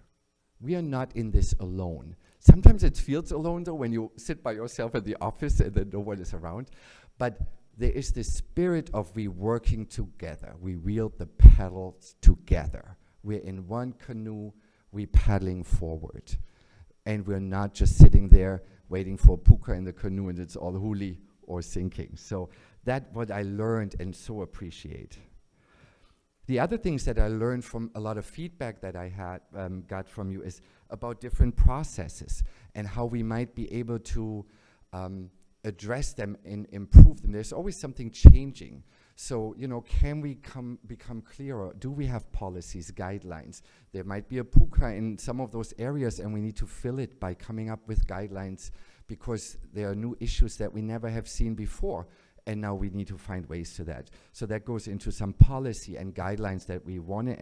We are not in this alone. Sometimes it feels alone, though, when you sit by yourself at the office and then no one is around. But there is this spirit of we working together. We wield the paddles together. We're in one canoe, we're paddling forward. And we're not just sitting there waiting for puka in the canoe and it's all huli or sinking. So that's what I learned and so appreciate. The other things that I learned from a lot of feedback that I had got from you is about different processes and how we might be able to address them and improve them. There's always something changing. So, you know, can we become clearer? Do we have policies, guidelines? There might be a puka in some of those areas and we need to fill it by coming up with guidelines because there are new issues that we never have seen before. And now we need to find ways to that. So that goes into some policy and guidelines that we want to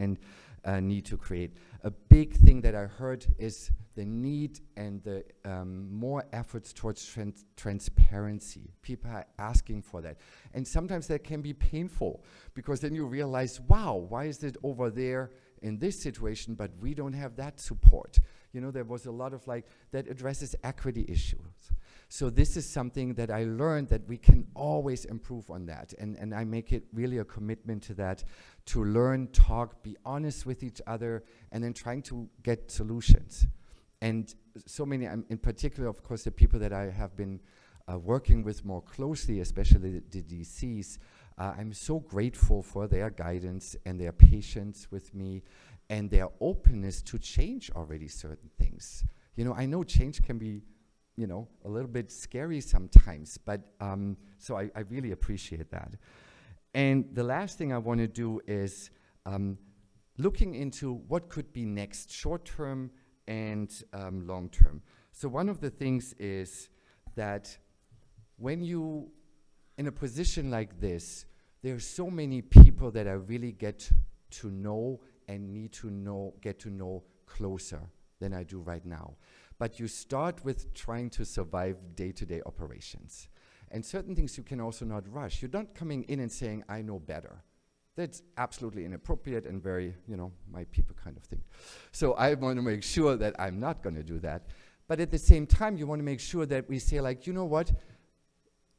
and need to create. A big thing that I heard is the need and the more efforts towards transparency. People are asking for that. And sometimes that can be painful because then you realize, wow, why is it over there in this situation, but we don't have that support? You know, there was a lot of that addresses equity issues. So this is something that I learned that we can always improve on that. And I make it really a commitment to that, to learn, talk, be honest with each other, and then trying to get solutions. And so many, in particular, of course, the people that I have been working with more closely, especially the DCs, I'm so grateful for their guidance and their patience with me and their openness to change already certain things. You know, I know change can be, you know, a little bit scary sometimes, but so I really appreciate that. And the last thing I want to do is looking into what could be next, short-term and long-term. So one of the things is that when you, in a position like this, there are so many people that I really get to know and need to get to know closer than I do right now. But you start with trying to survive day-to-day operations. And certain things you can also not rush. You're not coming in and saying, I know better. That's absolutely inappropriate and very, you know, my people kind of thing. So I want to make sure that I'm not going to do that. But at the same time, you want to make sure that we say, like, you know what?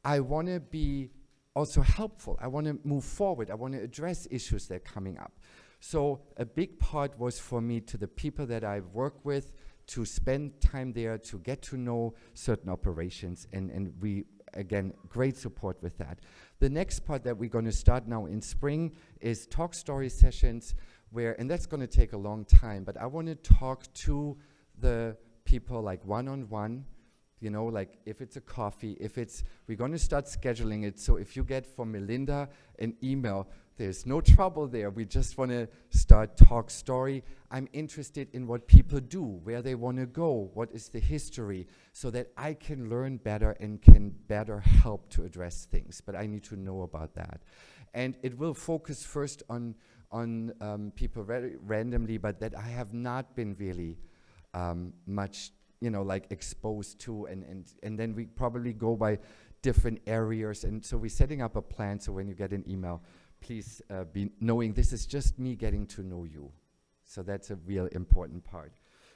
I want to be also helpful. I want to move forward. I want to address issues that are coming up. So a big part was for me to the people that I work with, to spend time there, to get to know certain operations, and we, again, great support with that. The next part that we're going to start now in spring is talk story sessions, where, and that's going to take a long time, but I want to talk to the people like one-on-one, you know, like if it's a coffee, if it's, we're going to start scheduling it, so if you get from Melinda an email, there's no trouble there. We just want to start talk story. I'm interested in what people do, where they want to go, what is the history, so that I can learn better and can better help to address things. But I need to know about that. And it will focus first on on people very randomly, but that I have not been really much, like exposed to, and then we probably go by different areas, and so we're setting up a plan, so when you get an email, please be knowing this is just me getting to know you. So that's a real important part.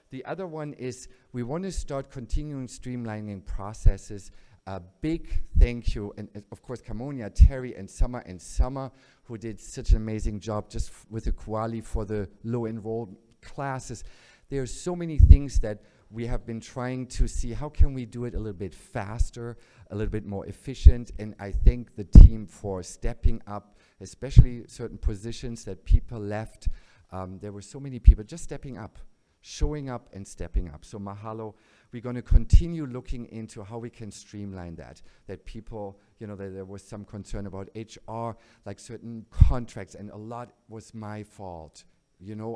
The other one is we want to start continuing streamlining processes. A big thank you, and of course Camonia, Terry, and Summer, who did such an amazing job just with the Kuali for the low enrolled classes. There are so many things that we have been trying to see how can we do it a little bit faster, a little bit more efficient, and I thank the team for stepping up, especially certain positions that people left. There were so many people just stepping up, showing up and stepping up. So mahalo. We're going to continue looking into how we can streamline that people, that there was some concern about HR, like certain contracts, and a lot was my fault.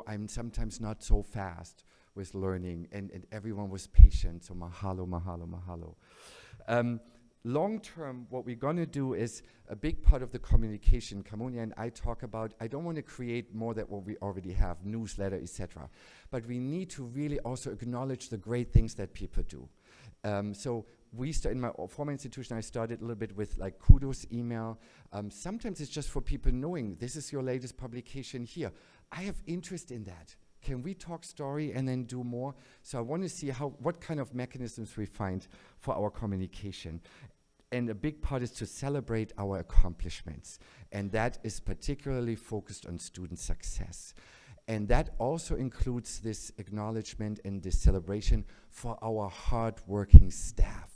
I'm sometimes not so fast with learning, and everyone was patient, so mahalo, mahalo, mahalo. Long term, what we're going to do is a big part of the communication. Camonia and I talk about, I don't want to create more than what we already have, newsletter, etc. But we need to really also acknowledge the great things that people do. So we in my former institution, I started a little bit with like kudos email. Sometimes it's just for people knowing this is your latest publication here. I have interest in that. Can we talk story and then do more? So I want to see what kind of mechanisms we find for our communication. And a big part is to celebrate our accomplishments. And that is particularly focused on student success. And that also includes this acknowledgement and this celebration for our hardworking staff.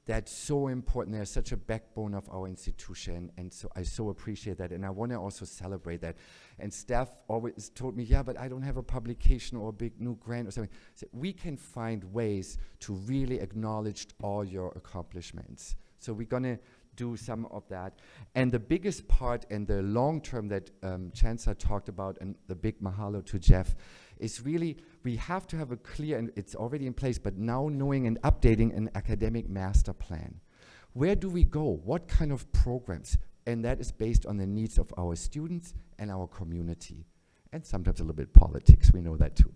That's so important. They're such a backbone of our institution, and so I so appreciate that, and I want to also celebrate that. And staff always told me, yeah, but I don't have a publication or a big new grant or something. So we can find ways to really acknowledge all your accomplishments. So we're going to do some of that. And the biggest part and the long term that Chancellor talked about, and the big mahalo to Jeff, is really we have to have a clear, and it's already in place, but now knowing and updating an academic master plan. Where do we go? What kind of programs? And that is based on the needs of our students and our community. And sometimes a little bit politics, we know that too.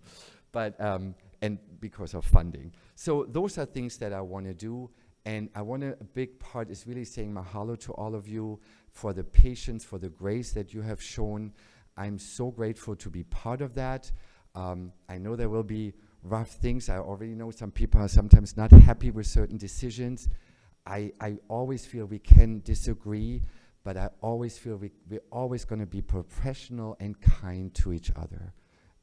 But, and because of funding. So those are things that I want to do. And a big part is really saying mahalo to all of you for the patience, for the grace that you have shown. I'm so grateful to be part of that. I know there will be rough things. I already know some people are sometimes not happy with certain decisions. I always feel we can disagree, but I always feel we're always going to be professional and kind to each other.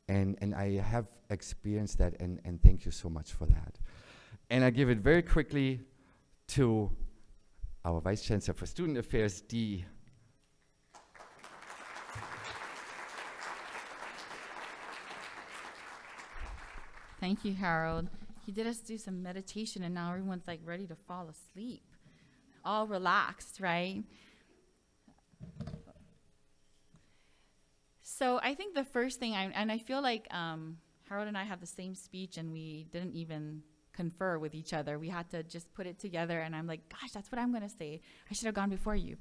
And I have experienced that, and thank you so much for that. And I give it very quickly to our Vice Chancellor for Student Affairs, Dee. Thank you, Harold. He did us do some meditation, and now everyone's like ready to fall asleep. All relaxed, right? So I think the first thing, I feel like Harold and I have the same speech, and we didn't even confer with each other. We had to just put it together, and I'm like, gosh, that's what I'm going to say. I should have gone before you.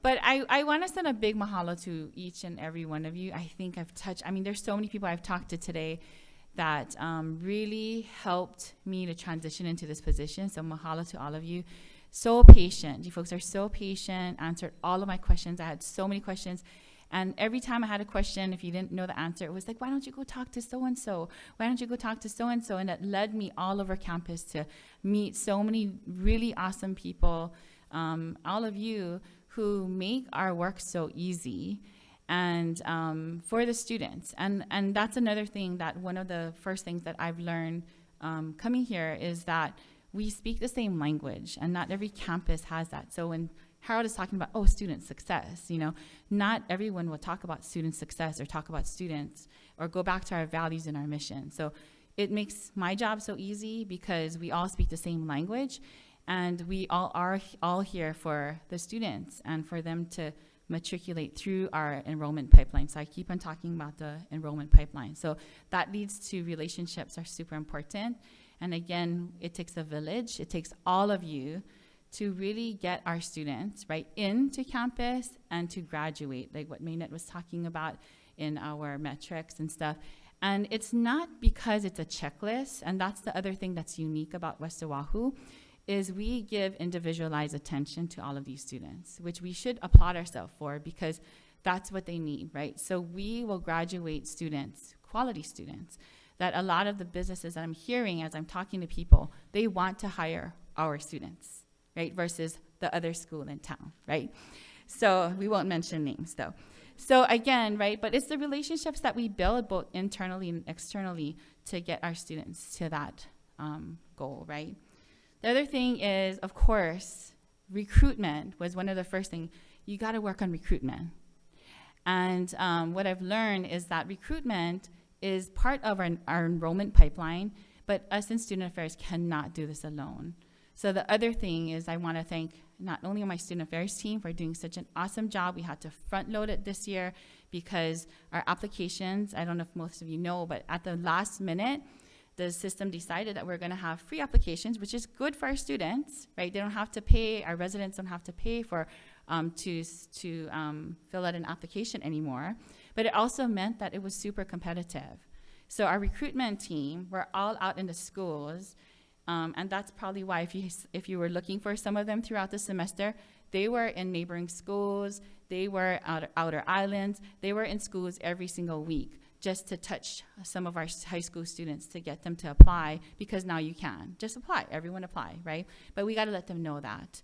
But I want to send a big mahalo to each and every one of you. I think there's so many people I've talked to today that really helped me to transition into this position. So mahalo to all of you. So patient. You folks are so patient, answered all of my questions. I had so many questions. And every time I had a question, if you didn't know the answer, it was like, why don't you go talk to so-and-so? Why don't you go talk to so-and-so? And that led me all over campus to meet so many really awesome people, all of you who make our work so easy. And for the students. And that's another thing that one of the first things that I've learned coming here is that we speak the same language, and not every campus has that. So when Harold is talking about, student success, not everyone will talk about student success or talk about students or go back to our values and our mission. So it makes my job so easy because we all speak the same language, and we all are here for the students and for them to matriculate through our enrollment pipeline. So I keep on talking about the enrollment pipeline. So that leads to relationships are super important. And again, it takes a village. It takes all of you to really get our students right into campus and to graduate, like what Maynette was talking about in our metrics and stuff. And it's not because it's a checklist, and that's the other thing that's unique about West Oahu, is we give individualized attention to all of these students, which we should applaud ourselves for, because that's what they need, right? So we will graduate students, quality students, that a lot of the businesses that I'm hearing as I'm talking to people, they want to hire our students, right? Versus the other school in town, right? So we won't mention names though. So again, right, but it's the relationships that we build both internally and externally to get our students to that goal, right? The other thing is, of course, recruitment was one of the first things. You gotta work on recruitment. And what I've learned is that recruitment is part of our enrollment pipeline, but us in Student Affairs cannot do this alone. So the other thing is I wanna thank not only my Student Affairs team for doing such an awesome job. We had to front load it this year because our applications, I don't know if most of you know, but at the last minute, the system decided that we're gonna have free applications, which is good for our students, right? They don't have to pay, our residents don't have to pay for to fill out an application anymore. But it also meant that it was super competitive. So our recruitment team, we're all out in the schools, and that's probably why if you were looking for some of them throughout the semester, they were in neighboring schools, they were outer islands, they were in schools every single week, just to touch some of our high school students to get them to apply, because now you can. Just apply, everyone apply, right? But we gotta let them know that.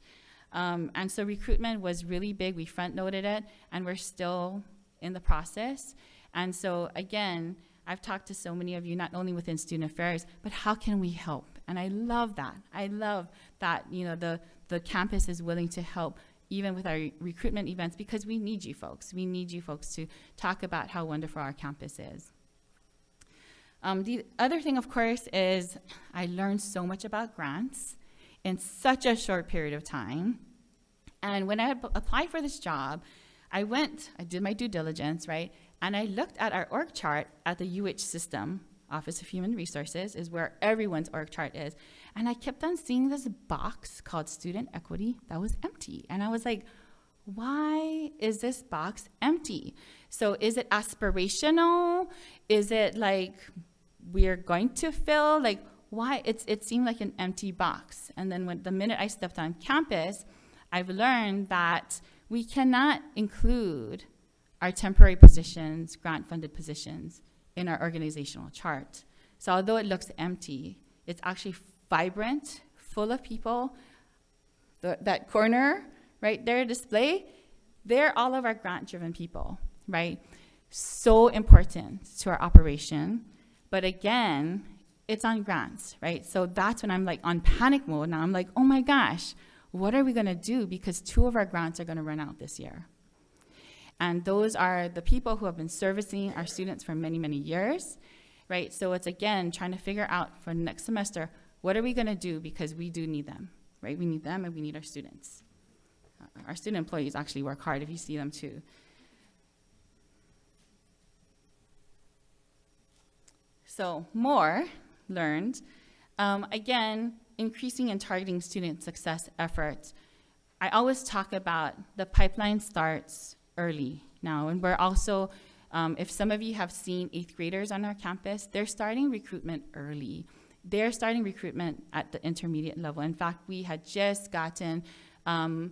And so recruitment was really big, we front-loaded it, and we're still in the process. And so again, I've talked to so many of you, not only within Student Affairs, but how can we help? And I love that. I love that, you know, the campus is willing to help even with our recruitment events, because we need you folks. We need you folks to talk about how wonderful our campus is. The other thing, of course, is I learned so much about grants in such a short period of time. And when I applied for this job, I did my due diligence, right? And I looked at our org chart at the UH system, Office of Human Resources, is where everyone's org chart is. And I kept on seeing this box called Student Equity that was empty. And I was like, why is this box empty? So is it aspirational? Is it like we're going to fill? Like, why? It seemed like an empty box. And then the minute I stepped on campus, I've learned that we cannot include our temporary positions, grant-funded positions, in our organizational chart. So although it looks empty, it's actually vibrant, full of people. That corner right there display, they're all of our grant-driven people, right? So important to our operation. But again, it's on grants, right? So that's when I'm like on panic mode now. I'm like, oh my gosh, what are we gonna do? Because 2 of our grants are gonna run out this year. And those are the people who have been servicing our students for many, many years, right? So it's, again, trying to figure out for next semester, what are we gonna do? Because we do need them, right? We need them and we need our students. Our student employees actually work hard if you see them too. So more learned. Again, increasing and targeting student success efforts. I always talk about the pipeline starts early now, and we're also, if some of you have seen 8th graders on our campus, they're starting recruitment early. They're starting recruitment at the intermediate level. In fact, we had just gotten a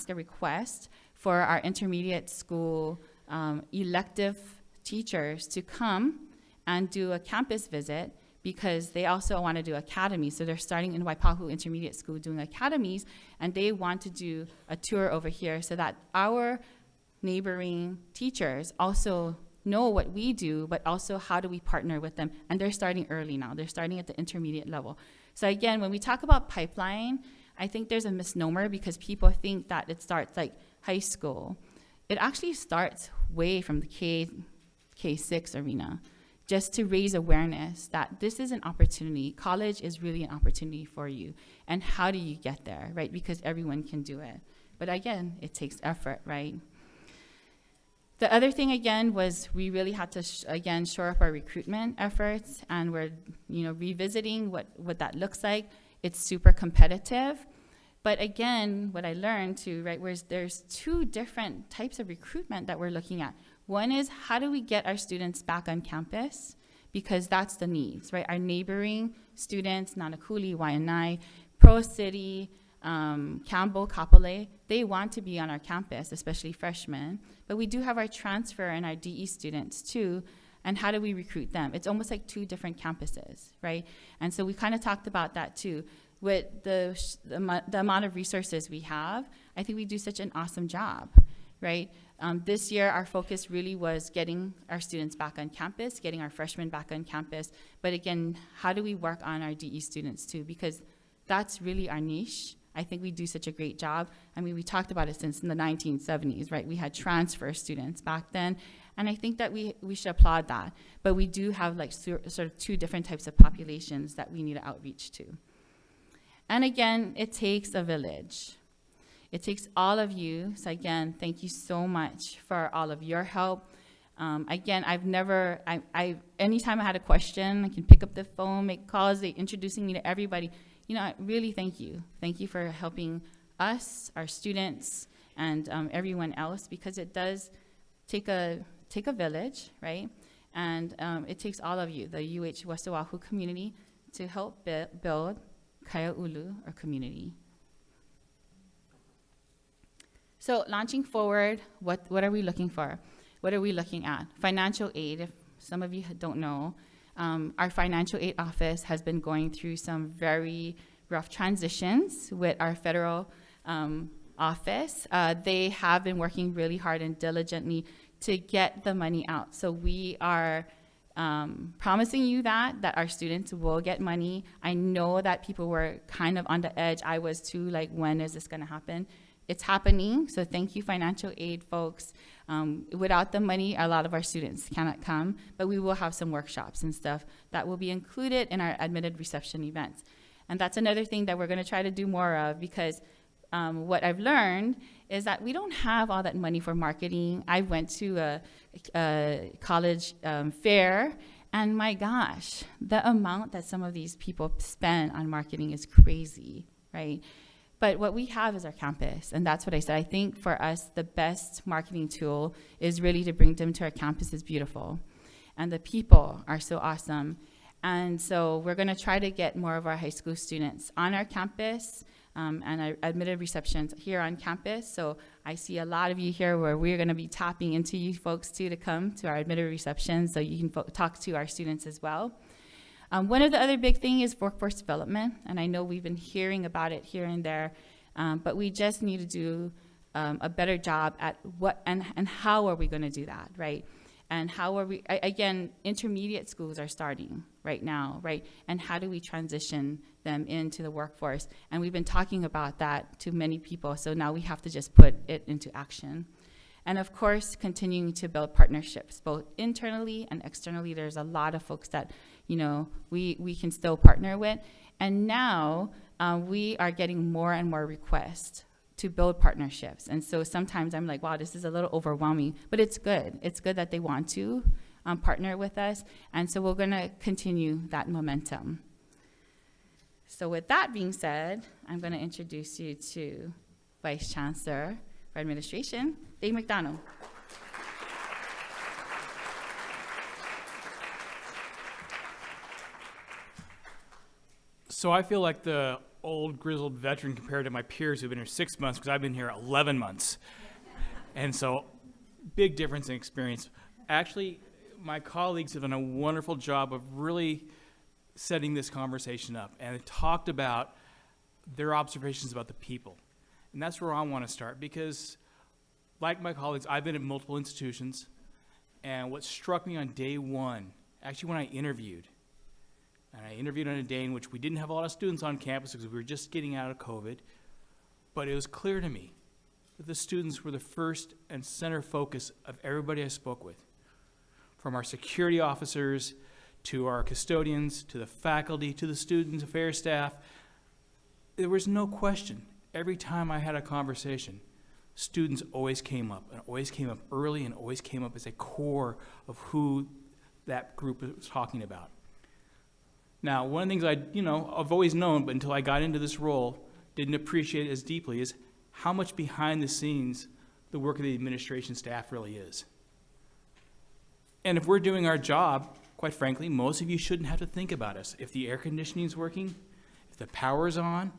request for our intermediate school elective teachers to come and do a campus visit, because they also want to do academies. So they're starting in Waipahu Intermediate School doing academies, and they want to do a tour over here so that our neighboring teachers also know what we do, but also how do we partner with them. And they're starting early now. They're starting at the intermediate level. So again, when we talk about pipeline, I think there's a misnomer because people think that it starts like high school. It actually starts way from the K6 arena, just to raise awareness that this is an opportunity. College is really an opportunity for you. And how do you get there, right? Because everyone can do it. But again, it takes effort, right? The other thing, again, was we really had to, again, shore up our recruitment efforts, and we're revisiting what that looks like. It's super competitive. But again, what I learned too, right, whereas there's two different types of recruitment that we're looking at. One is, how do we get our students back on campus? Because that's the needs, right? Our neighboring students, Nanakuli, Waianae, Pro City, Campbell, Kapolei, they want to be on our campus, especially freshmen. But we do have our transfer and our DE students too. And how do we recruit them? It's almost like two different campuses, right? And so we kind of talked about that too. With the amount of resources we have, I think we do such an awesome job, right? This year, our focus really was getting our students back on campus, getting our freshmen back on campus. But again, how do we work on our DE students too? Because that's really our niche. I think we do such a great job. I mean, we talked about it since in the 1970s, right? We had transfer students back then. And I think that we should applaud that. But we do have like sort of two different types of populations that we need to outreach to. And again, it takes a village. It takes all of you. So again, thank you so much for all of your help. Again, anytime I had a question, I can pick up the phone, make calls, they introducing me to everybody. You know, really thank you. Thank you for helping us, our students, and everyone else, because it does take a village, right? And it takes all of you, the UH West Oahu community, to help build Kaia'ulu, our community. So launching forward, what are we looking for? What are we looking at? Financial aid, if some of you don't know, our financial aid office has been going through some very rough transitions with our federal office. They have been working really hard and diligently to get the money out. So we are promising you that our students will get money. I know that people were kind of on the edge. I was too, like, when is this gonna happen? It's happening, so thank you, financial aid folks. Without the money, a lot of our students cannot come, but we will have some workshops and stuff that will be included in our admitted reception events. And that's another thing that we're gonna try to do more of, because what I've learned is that we don't have all that money for marketing. I went to a college fair, and my gosh, the amount that some of these people spend on marketing is crazy, right? But what we have is our campus, and that's what I said. I think for us, the best marketing tool is really to bring them to our campus is beautiful. And the people are so awesome. And so we're gonna try to get more of our high school students on our campus, and our admitted receptions here on campus. So I see a lot of you here where we're gonna be tapping into you folks too to come to our admitted receptions so you can talk to our students as well. One of the other big thing is workforce development, and I know we've been hearing about it here and there, but we just need to do a better job at what and how are we gonna do that, right? And how are we, again, intermediate schools are starting right now, right? And how do we transition them into the workforce? And we've been talking about that to many people, so now we have to just put it into action. And of course, continuing to build partnerships, both internally and externally. There's a lot of folks that, you know, we can still partner with. And now we are getting more and more requests to build partnerships. And so sometimes I'm like, wow, this is a little overwhelming, but it's good. It's good that they want to partner with us. And so we're gonna continue that momentum. So with that being said, I'm gonna introduce you to Vice Chancellor for Administration, Dave McDonald. So I feel like the old grizzled veteran compared to my peers who've been here 6 months, because I've been here 11 months. And so big difference in experience. Actually, my colleagues have done a wonderful job of really setting this conversation up, and they talked about their observations about the people. And that's where I want to start, because like my colleagues, I've been at multiple institutions, and what struck me on day one, actually when I interviewed, and I interviewed on a day in which we didn't have a lot of students on campus because we were just getting out of COVID, but it was clear to me that the students were the first and center focus of everybody I spoke with. From our security officers, to our custodians, to the faculty, to the student affairs staff, there was no question. Every time I had a conversation, students always came up, and always came up early, and always came up as a core of who that group was talking about. Now, one of the things I've always known, but until I got into this role, didn't appreciate it as deeply, is how much behind the scenes the work of the administration staff really is. And if we're doing our job, quite frankly, most of you shouldn't have to think about us. If the air conditioning is working, if the power's on,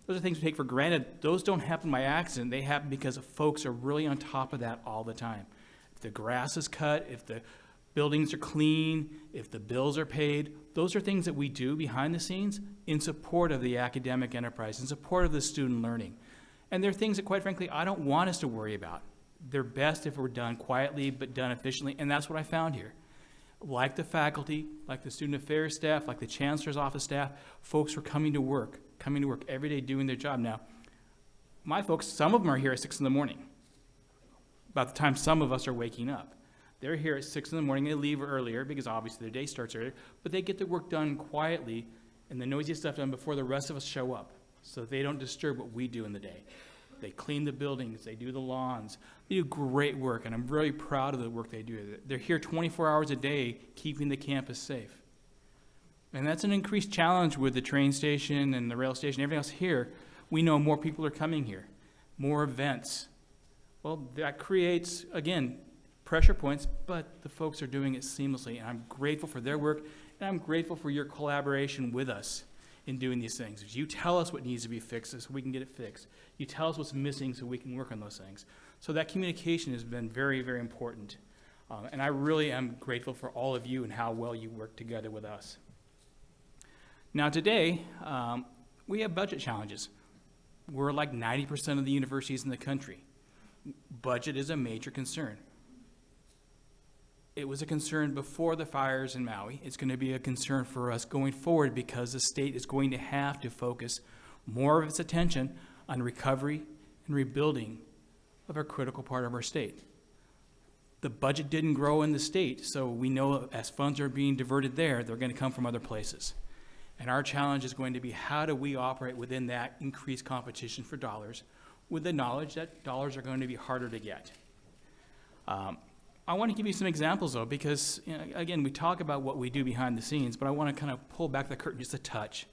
those are things we take for granted. Those don't happen by accident. They happen because folks are really on top of that all the time. If the grass is cut, if the buildings are clean, if the bills are paid, those are things that we do behind the scenes in support of the academic enterprise, in support of the student learning. And they're things that, quite frankly, I don't want us to worry about. They're best if we're done quietly but done efficiently, and that's what I found here. Like the faculty, like the student affairs staff, like the chancellor's office staff, folks were coming to work every day doing their job. Now, my folks, some of them are here at 6 in the morning, about the time some of us are waking up. They're here at 6 in the morning. They leave earlier because obviously their day starts earlier, but they get their work done quietly and the noisy stuff done before the rest of us show up so they don't disturb what we do in the day. They clean the buildings, they do the lawns, they do great work, and I'm really proud of the work they do. They're here 24 hours a day keeping the campus safe. And that's an increased challenge with the train station and the rail station, everything else here. We know more people are coming here, more events. Well, that creates, again, pressure points, but the folks are doing it seamlessly, and I'm grateful for their work, and I'm grateful for your collaboration with us in doing these things. You tell us what needs to be fixed so we can get it fixed. You tell us what's missing so we can work on those things. So that communication has been very, very important. And I really am grateful for all of you and how well you work together with us. Now today, we have budget challenges. We're like 90% of the universities in the country. Budget is a major concern. It was a concern before the fires in Maui. It's going to be a concern for us going forward because the state is going to have to focus more of its attention on recovery and rebuilding of a critical part of our state. The budget didn't grow in the state, so we know as funds are being diverted there, they're going to come from other places. And our challenge is going to be how do we operate within that increased competition for dollars with the knowledge that dollars are going to be harder to get. I want to give you some examples, though, because, again, we talk about what we do behind the scenes, but I want to kind of pull back the curtain just a touch.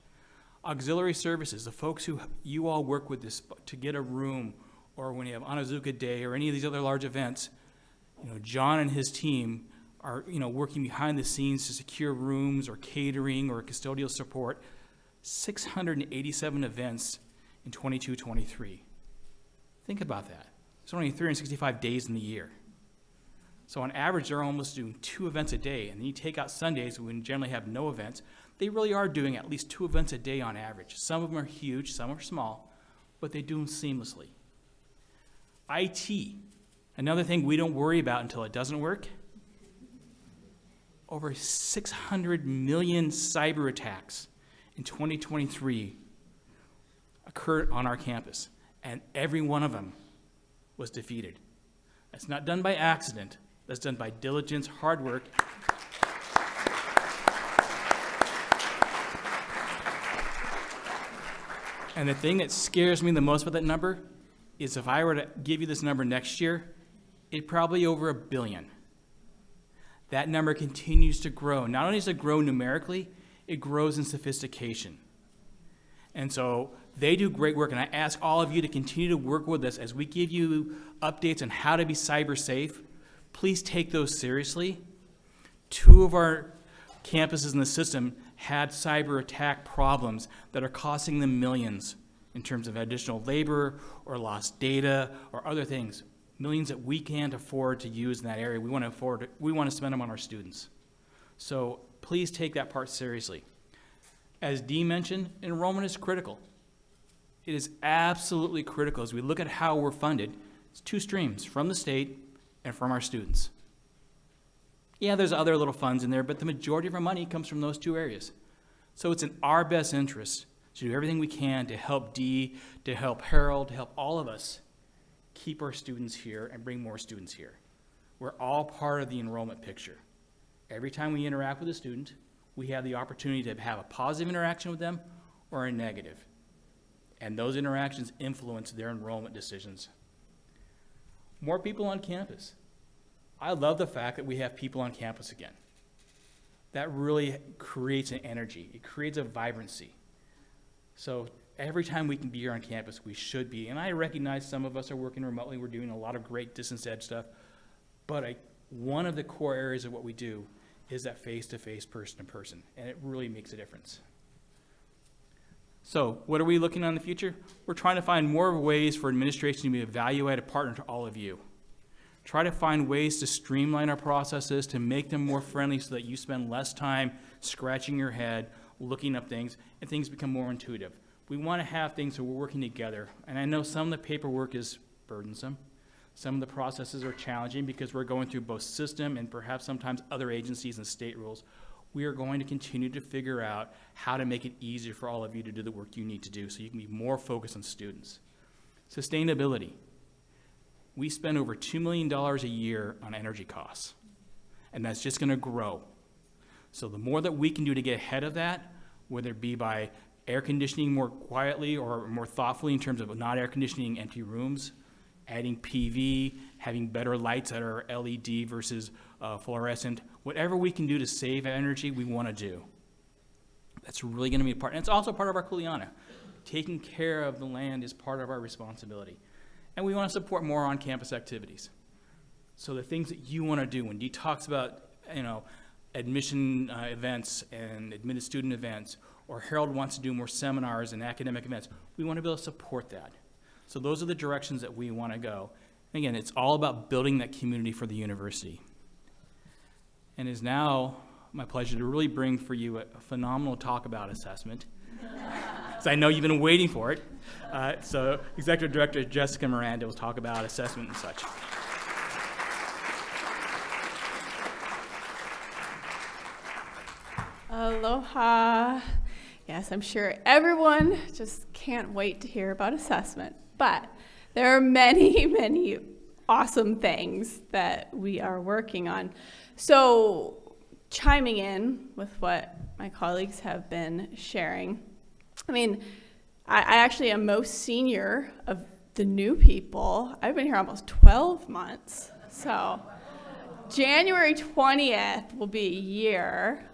Auxiliary services, the folks who you all work with this to get a room, or when you have Anazuka Day or any of these other large events, John and his team are, working behind the scenes to secure rooms or catering or custodial support. 687 events in 22-23. Think about that. It's only 365 days in the year. So on average, they're almost doing 2 events a day. And then you take out Sundays when we generally have no events. They really are doing at least 2 events a day on average. Some of them are huge, some are small, but they do them seamlessly. IT, another thing we don't worry about until it doesn't work. Over 600 million cyber attacks in 2023 occurred on our campus, and every one of them was defeated. That's not done by accident. That's done by diligence, hard work. And the thing that scares me the most about that number is if I were to give you this number next year, it'd probably over $1 billion. That number continues to grow. Not only does it grow numerically, it grows in sophistication. And so they do great work, and I ask all of you to continue to work with us as we give you updates on how to be cyber safe. Please take those seriously. 2 of our campuses in the system had cyber attack problems that are costing them millions in terms of additional labor or lost data or other things. Millions that we can't afford to use in that area. We want to spend them on our students. So please take that part seriously. As Dee mentioned, enrollment is critical. It is absolutely critical. As we look at how we're funded, it's 2 streams, from the state and from our students. Yeah, there's other little funds in there, but the majority of our money comes from those 2 areas. So it's in our best interest to do everything we can to help Dee, to help Harold, to help all of us keep our students here and bring more students here. We're all part of the enrollment picture. Every time we interact with a student, we have the opportunity to have a positive interaction with them or a negative. And those interactions influence their enrollment decisions. More people on campus. I love the fact that we have people on campus again. that really creates an energy. It creates a vibrancy. So every time we can be here on campus, we should be. And I recognize some of us are working remotely. We're doing a lot of great distance ed stuff. But one of the core areas of what we do is that face-to-face, person-to-person. And it really makes a difference. So what are we looking on in the future? We're trying to find more ways for administration to be a value-added partner to all of you. Try to find ways to streamline our processes, to make them more friendly so that you spend less time scratching your head, looking up things, and things become more intuitive. We want to have things where we're working together. And I know some of the paperwork is burdensome. Some of the processes are challenging because we're going through both system and perhaps sometimes other agencies and state rules. We are going to continue to figure out how to make it easier for all of you to do the work you need to do so you can be more focused on students. Sustainability. We spend over $2 million a year on energy costs, and that's just going to grow. So the more that we can do to get ahead of that, whether it be by air conditioning more quietly or more thoughtfully in terms of not air conditioning empty rooms, adding PV, having better lights that are LED versus fluorescent, whatever we can do to save energy, we want to do. That's really going to be a part, and it's also part of our Kuleana. Taking care of the land is part of our responsibility. And we want to support more on-campus activities. So the things that you want to do, when Dee talks about, admission events and admitted student events, or Harold wants to do more seminars and academic events, we want to be able to support that. So those are the directions that we want to go. And again, it's all about building that community for the university. And it is now my pleasure to really bring for you a phenomenal talk about assessment. So I know you've been waiting for it. So Executive Director Jessica Miranda will talk about assessment and such. Aloha. Yes, I'm sure everyone just can't wait to hear about assessment. But there are many, many awesome things that we are working on. So chiming in with what my colleagues have been sharing, I actually am most senior of the new people. I've been here almost 12 months. So January 20th will be a year.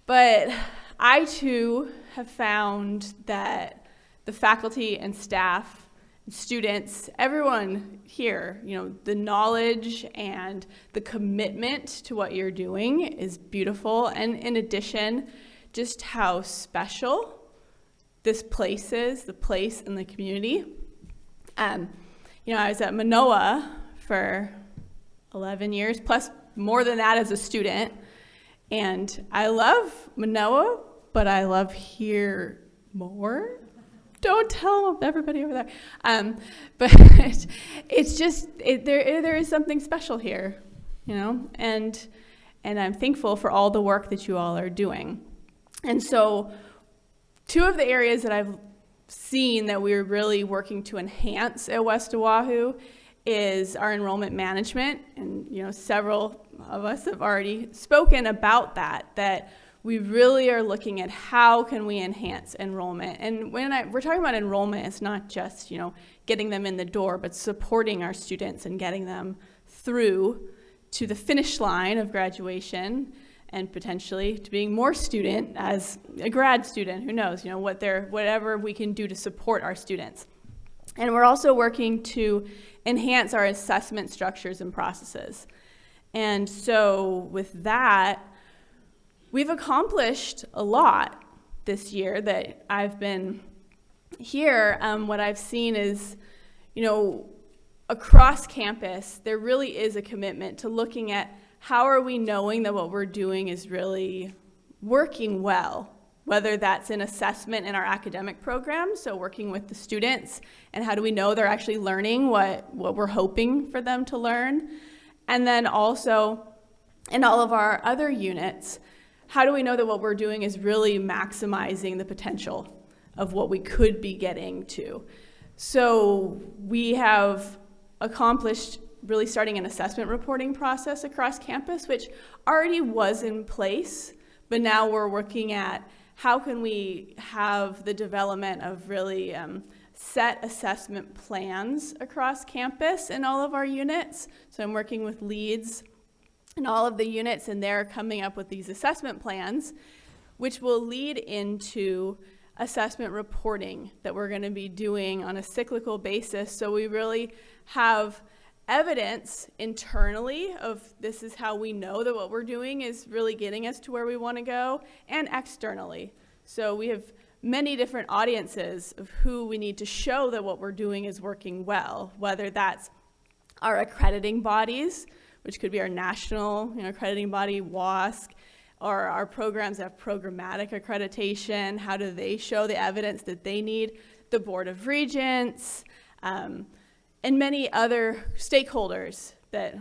But I too have found that the faculty and staff, and students, everyone here, the knowledge and the commitment to what you're doing is beautiful. And in addition, just how special this place is, the place in the community. I was at Manoa for 11 years, plus more than that as a student. And I love Manoa, but I love here more. Don't tell everybody over there. But it's just, there is something special here, and I'm thankful for all the work that you all are doing. And so two of the areas that I've seen that we're really working to enhance at West Oahu is our enrollment management, and several of us have already spoken about that we really are looking at how can we enhance enrollment. And when we're talking about enrollment, it's not just getting them in the door, but supporting our students and getting them through to the finish line of graduation and potentially to being more student as a grad student. Who knows? Whatever we can do to support our students. And we're also working to enhance our assessment structures and processes. And so with that, we've accomplished a lot this year that I've been here. What I've seen is, across campus, there really is a commitment to looking at how are we knowing that what we're doing is really working well, whether that's in assessment in our academic programs, so working with the students, and how do we know they're actually learning what we're hoping for them to learn, and then also in all of our other units, how do we know that what we're doing is really maximizing the potential of what we could be getting to? So we have accomplished really starting an assessment reporting process across campus, which already was in place, but now we're working at how can we have the development of really set assessment plans across campus in all of our units. So I'm working with leads and all of the units in there coming up with these assessment plans, which will lead into assessment reporting that we're going to be doing on a cyclical basis. So we really have evidence internally of this is how we know that what we're doing is really getting us to where we want to go, and externally. So we have many different audiences of who we need to show that what we're doing is working well, whether that's our accrediting bodies, which could be our national accrediting body, WASC, or our programs that have programmatic accreditation. How do they show the evidence that they need? The Board of Regents, and many other stakeholders that,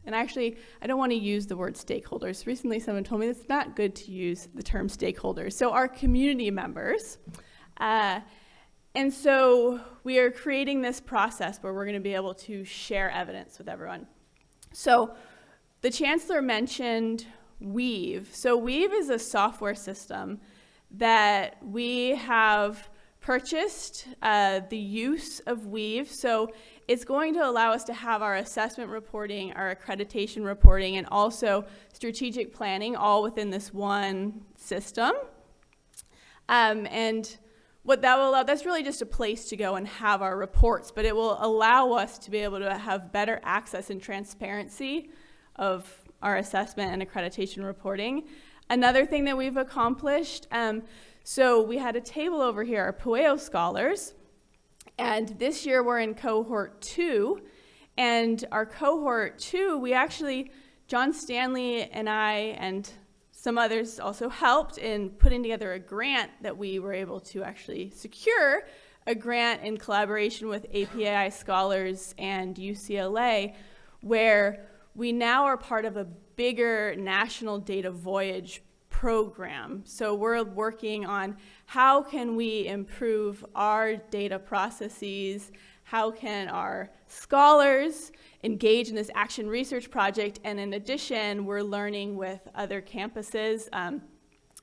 and actually, I don't want to use the word stakeholders. Recently, someone told me it's not good to use the term stakeholders. So our community members. And so we are creating this process where we're going to be able to share evidence with everyone. So the Chancellor mentioned Weave. So Weave is a software system that we have purchased the use of Weave. So it's going to allow us to have our assessment reporting, our accreditation reporting, and also strategic planning all within this one system. And what that will allow, that's really just a place to go and have our reports, but it will allow us to be able to have better access and transparency of our assessment and accreditation reporting. Another thing that we've accomplished, so we had a table over here, our Pueo scholars, and this year we're in cohort 2, and our cohort 2, we actually, John Stanley and I and some others also helped in putting together a grant that we were able to actually secure, a grant in collaboration with APAI Scholars and UCLA, where we now are part of a bigger national data voyage program. So we're working on how can we improve our data processes, how can our scholars engage in this action research project, and in addition, we're learning with other campuses,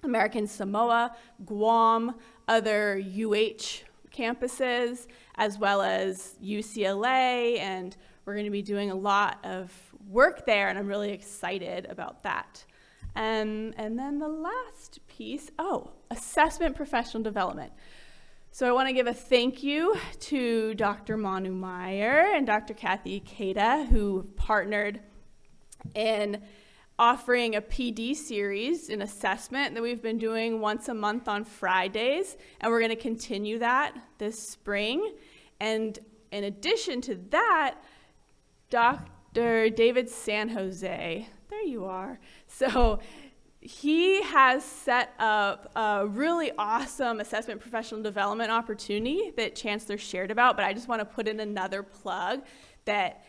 American Samoa, Guam, other UH campuses, as well as UCLA, and we're going to be doing a lot of work there, and I'm really excited about that. And then the last piece, assessment professional development. So I want to give a thank you to Dr. Manu Meyer and Dr. Kathy Keita, who partnered in offering a PD series, an assessment that we've been doing once a month on Fridays, and we're going to continue that this spring. And in addition to that, Dr. David San Jose, there you are. So he has set up a really awesome assessment professional development opportunity that Chancellor shared about, but I just want to put in another plug that,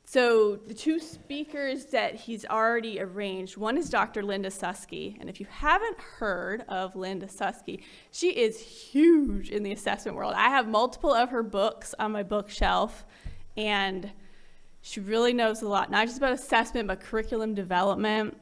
so the two speakers that he's already arranged, one is Dr. Linda Susky, and if you haven't heard of Linda Susky, she is huge in the assessment world. I have multiple of her books on my bookshelf, and she really knows a lot, not just about assessment, but curriculum development.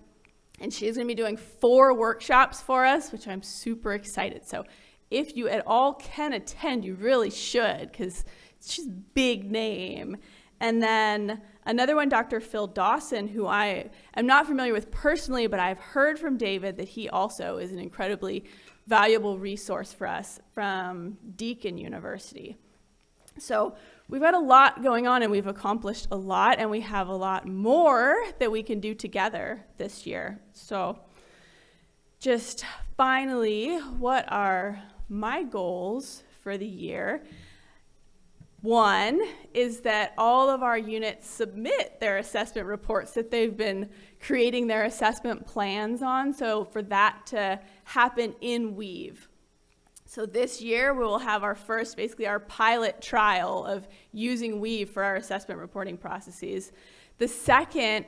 And she's going to be doing 4 workshops for us, which I'm super excited. So if you at all can attend, you really should, because she's a big name. And then another one, Dr. Phil Dawson, who I am not familiar with personally, but I've heard from David that he also is an incredibly valuable resource for us from Deakin University. So we've got a lot going on, and we've accomplished a lot, and we have a lot more that we can do together this year. So just finally, what are my goals for the year? One is that all of our units submit their assessment reports that they've been creating their assessment plans on, so for that to happen in Weave. So this year, we will have our first, basically our pilot trial of using Weave for our assessment reporting processes. The second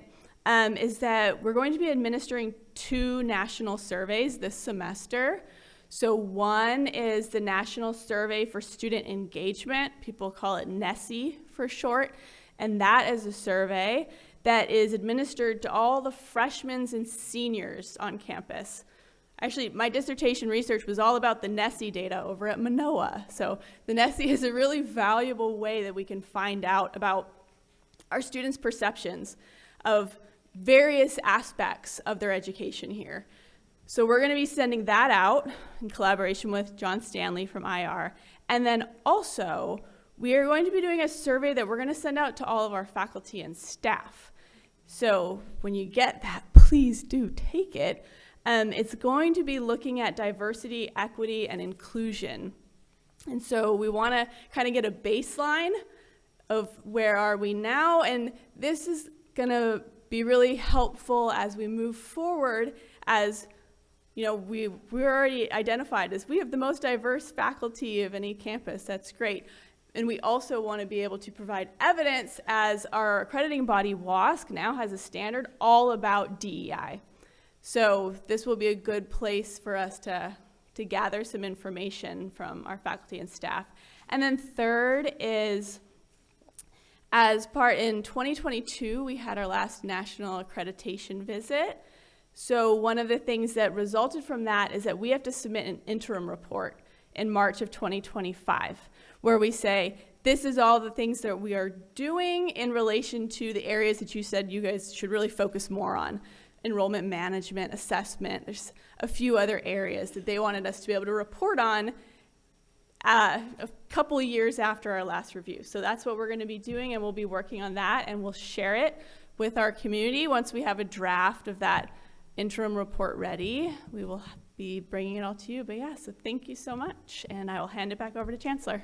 is that we're going to be administering 2 national surveys this semester. So one is the National Survey for Student Engagement. People call it NSSE for short. And that is a survey that is administered to all the freshmen and seniors on campus. Actually, my dissertation research was all about the NSSE data over at Manoa. So the NSSE is a really valuable way that we can find out about our students' perceptions of various aspects of their education here. So we're going to be sending that out in collaboration with John Stanley from IR. And then also, we are going to be doing a survey that we're going to send out to all of our faculty and staff. So when you get that, please do take it. It's going to be looking at diversity, equity, and inclusion. And so we want to kind of get a baseline of where are we now, and this is going to be really helpful as we move forward. As you know, we're already identified as we have the most diverse faculty of any campus. That's great. And we also want to be able to provide evidence, as our accrediting body, WASC, now has a standard all about DEI. So this will be a good place for us to gather some information from our faculty and staff. And then third is, in 2022, we had our last national accreditation visit. So one of the things that resulted from that is that we have to submit an interim report in March of 2025, where we say, this is all the things that we are doing in relation to the areas that you said you guys should really focus more on. Enrollment management, assessment, there's a few other areas that they wanted us to be able to report on a couple years after our last review. So that's what we're going to be doing, and we'll be working on that, and we'll share it with our community. Once we have a draft of that interim report ready, we will be bringing it all to you. But yeah, so thank you so much, and I will hand it back over to Chancellor.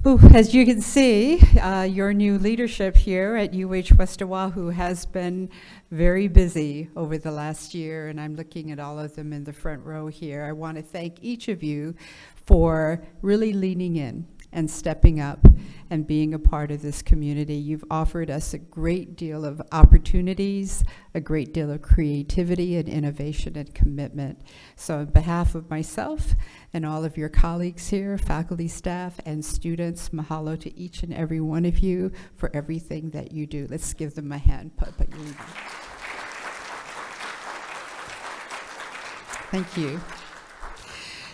Ooh, as you can see, your new leadership here at UH West Oahu has been very busy over the last year, and I'm looking at all of them in the front row here. I want to thank each of you for really leaning in and stepping up and being a part of this community. You've offered us a great deal of opportunities, a great deal of creativity and innovation and commitment. So on behalf of myself and all of your colleagues here, faculty, staff, and students, mahalo to each and every one of you for everything that you do. Let's give them a hand. Thank you.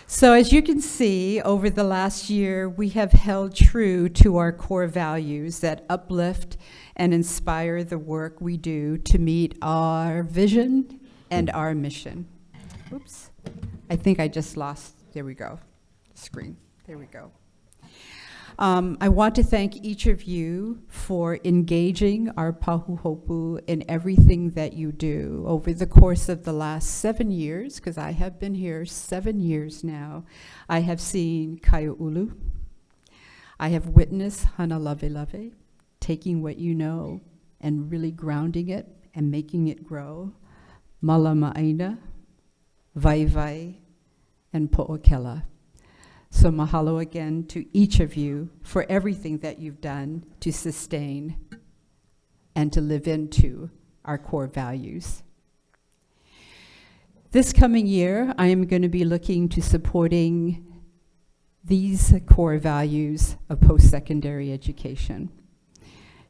So as you can see, over the last year, we have held true to our core values that uplift and inspire the work we do to meet our vision and our mission. Oops, I think I just lost, there we go, screen, there we go. I want to thank each of you for engaging our Pahuhopu in everything that you do. Over the course of the last 7 years, because I have been here 7 years now, I have seen Kaia'ulu. I have witnessed Hana Lave Lave, taking what you know and really grounding it and making it grow. Malama'aina, Vai Vai, and Po'okela. So mahalo again to each of you for everything that you've done to sustain and to live into our core values. This coming year, I am going to be looking to supporting these core values of post-secondary education.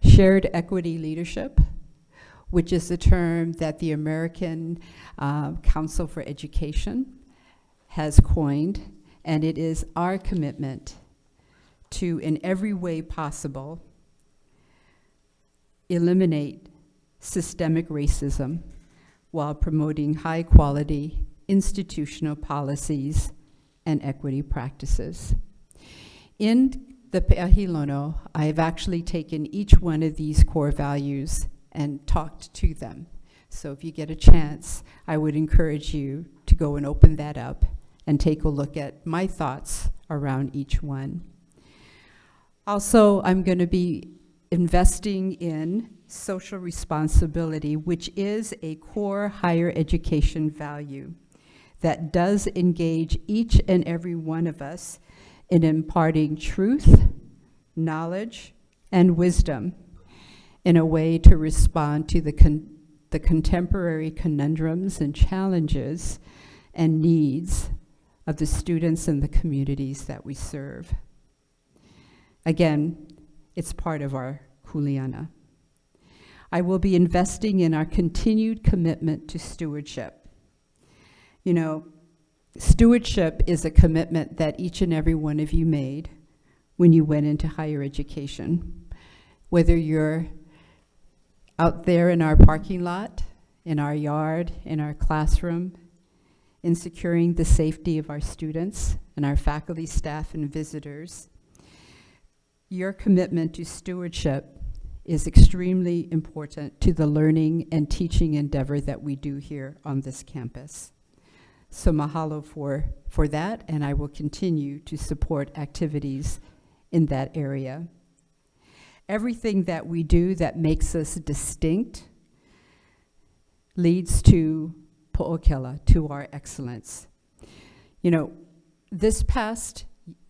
Shared equity leadership, which is a term that the American Council for Education has coined. And it is our commitment to, in every way possible, eliminate systemic racism while promoting high-quality institutional policies and equity practices. In the Pe'ahilono, I have actually taken each one of these core values and talked to them. So if you get a chance, I would encourage you to go and open that up and take a look at my thoughts around each one. Also, I'm going to be investing in social responsibility, which is a core higher education value that does engage each and every one of us in imparting truth, knowledge, and wisdom in a way to respond to the contemporary conundrums and challenges and needs of the students and the communities that we serve. Again, it's part of our Kuleana. I will be investing in our continued commitment to stewardship. You know, Stewardship is a commitment that each and every one of you made when you went into higher education. Whether you're out there in our parking lot, in our yard, in our classroom, in securing the safety of our students and our faculty, staff, and visitors, your commitment to stewardship is extremely important to the learning and teaching endeavor that we do here on this campus. So mahalo for that, and I will continue to support activities in that area. Everything that we do that makes us distinct leads to po'okela, to our excellence. You know, this past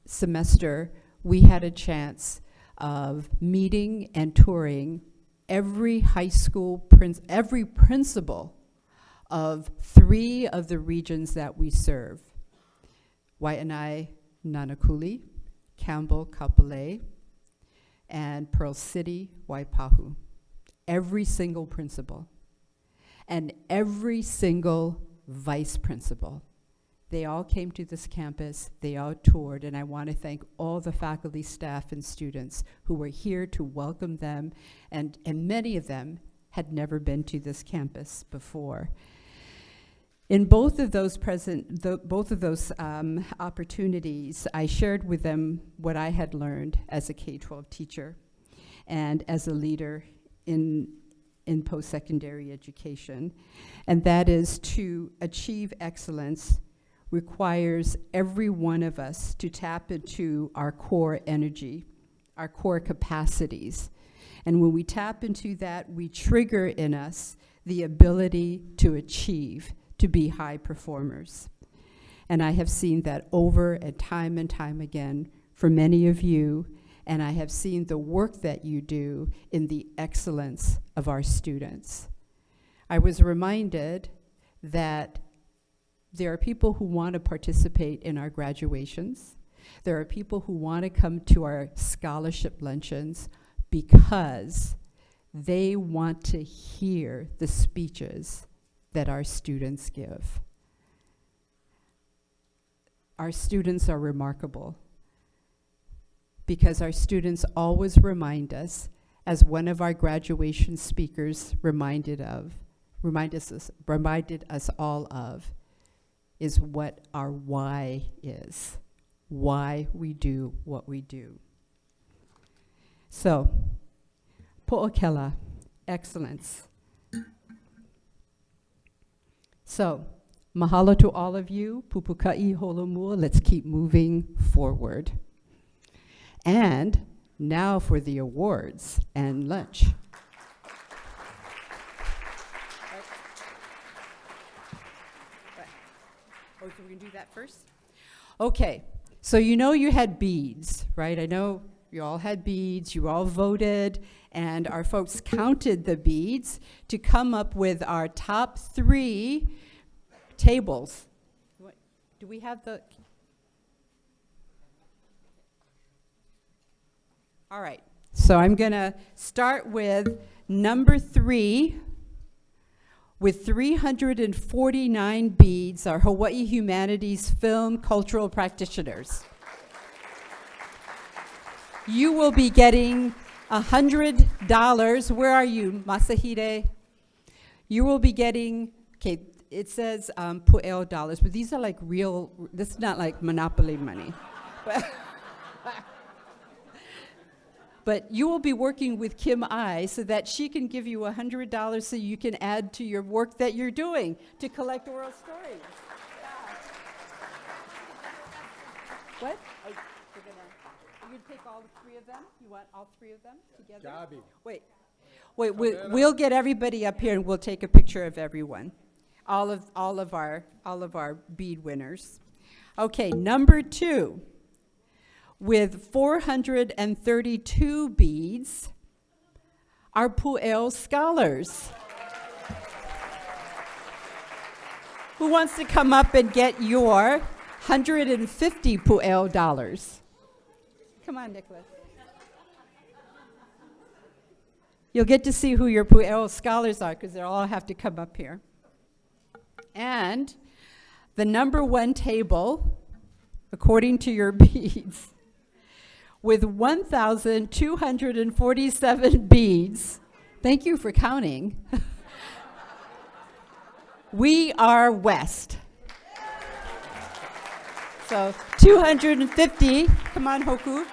semester, we had a chance of meeting and touring every high school, every principal of 3 of the regions that we serve: Waianae, Nanakuli, Campbell, Kapolei, and Pearl City, Waipahu. Every single principal and every single vice principal. They all came to this campus, they all toured, and I want to thank all the faculty, staff, and students who were here to welcome them, and many of them had never been to this campus before. In both of those opportunities, I shared with them what I had learned as a K-12 teacher and as a leader in post-secondary education, and that is to achieve excellence requires every one of us to tap into our core energy, our core capacities. And when we tap into that, we trigger in us the ability to achieve, to be high performers. And I have seen that over and time again for many of you, and I have seen the work that you do in the excellence of our students. I was reminded that there are people who want to participate in our graduations. There are people who want to come to our scholarship luncheons because they want to hear the speeches that our students give. Our students are remarkable because our students always remind us, as one of our graduation speakers reminded us all of, is what our why is, why we do what we do. So, po'okela, excellence. So, mahalo to all of you, pupuka'i holomua, let's keep moving forward. And now for the awards and lunch. Oh, so we're gonna do that first? Okay, so you know you had beads, right? I know you all had beads, you all voted, and our folks counted the beads to come up with our top 3 tables. Do we have the? All right, so I'm gonna start with number 3. With 349 beads, our Hawaii Humanities Film Cultural Practitioners. You will be getting $100. Where are you, Masahide? You will be getting, okay, it says pu'eo dollars, but these are like real, this is not like Monopoly money. But you will be working with Kim I so that she can give you $100 so you can add to your work that you're doing to collect oral stories. Yeah. What? Oh, you're gonna take all 3 of them? You want all 3 of them together? Gabi. Wait, we'll get everybody up here and we'll take a picture of everyone. All of our bead winners. Okay, number 2. With 432 beads, our Pu'eo scholars. Who wants to come up and get your 150 Pu'eo dollars? Come on, Nicholas. You'll get to see who your Pu'eo scholars are because they'll all have to come up here. And the number one table, according to your beads, with 1,247 beads. Thank you for counting. We are West. So 250, come on, Hoku.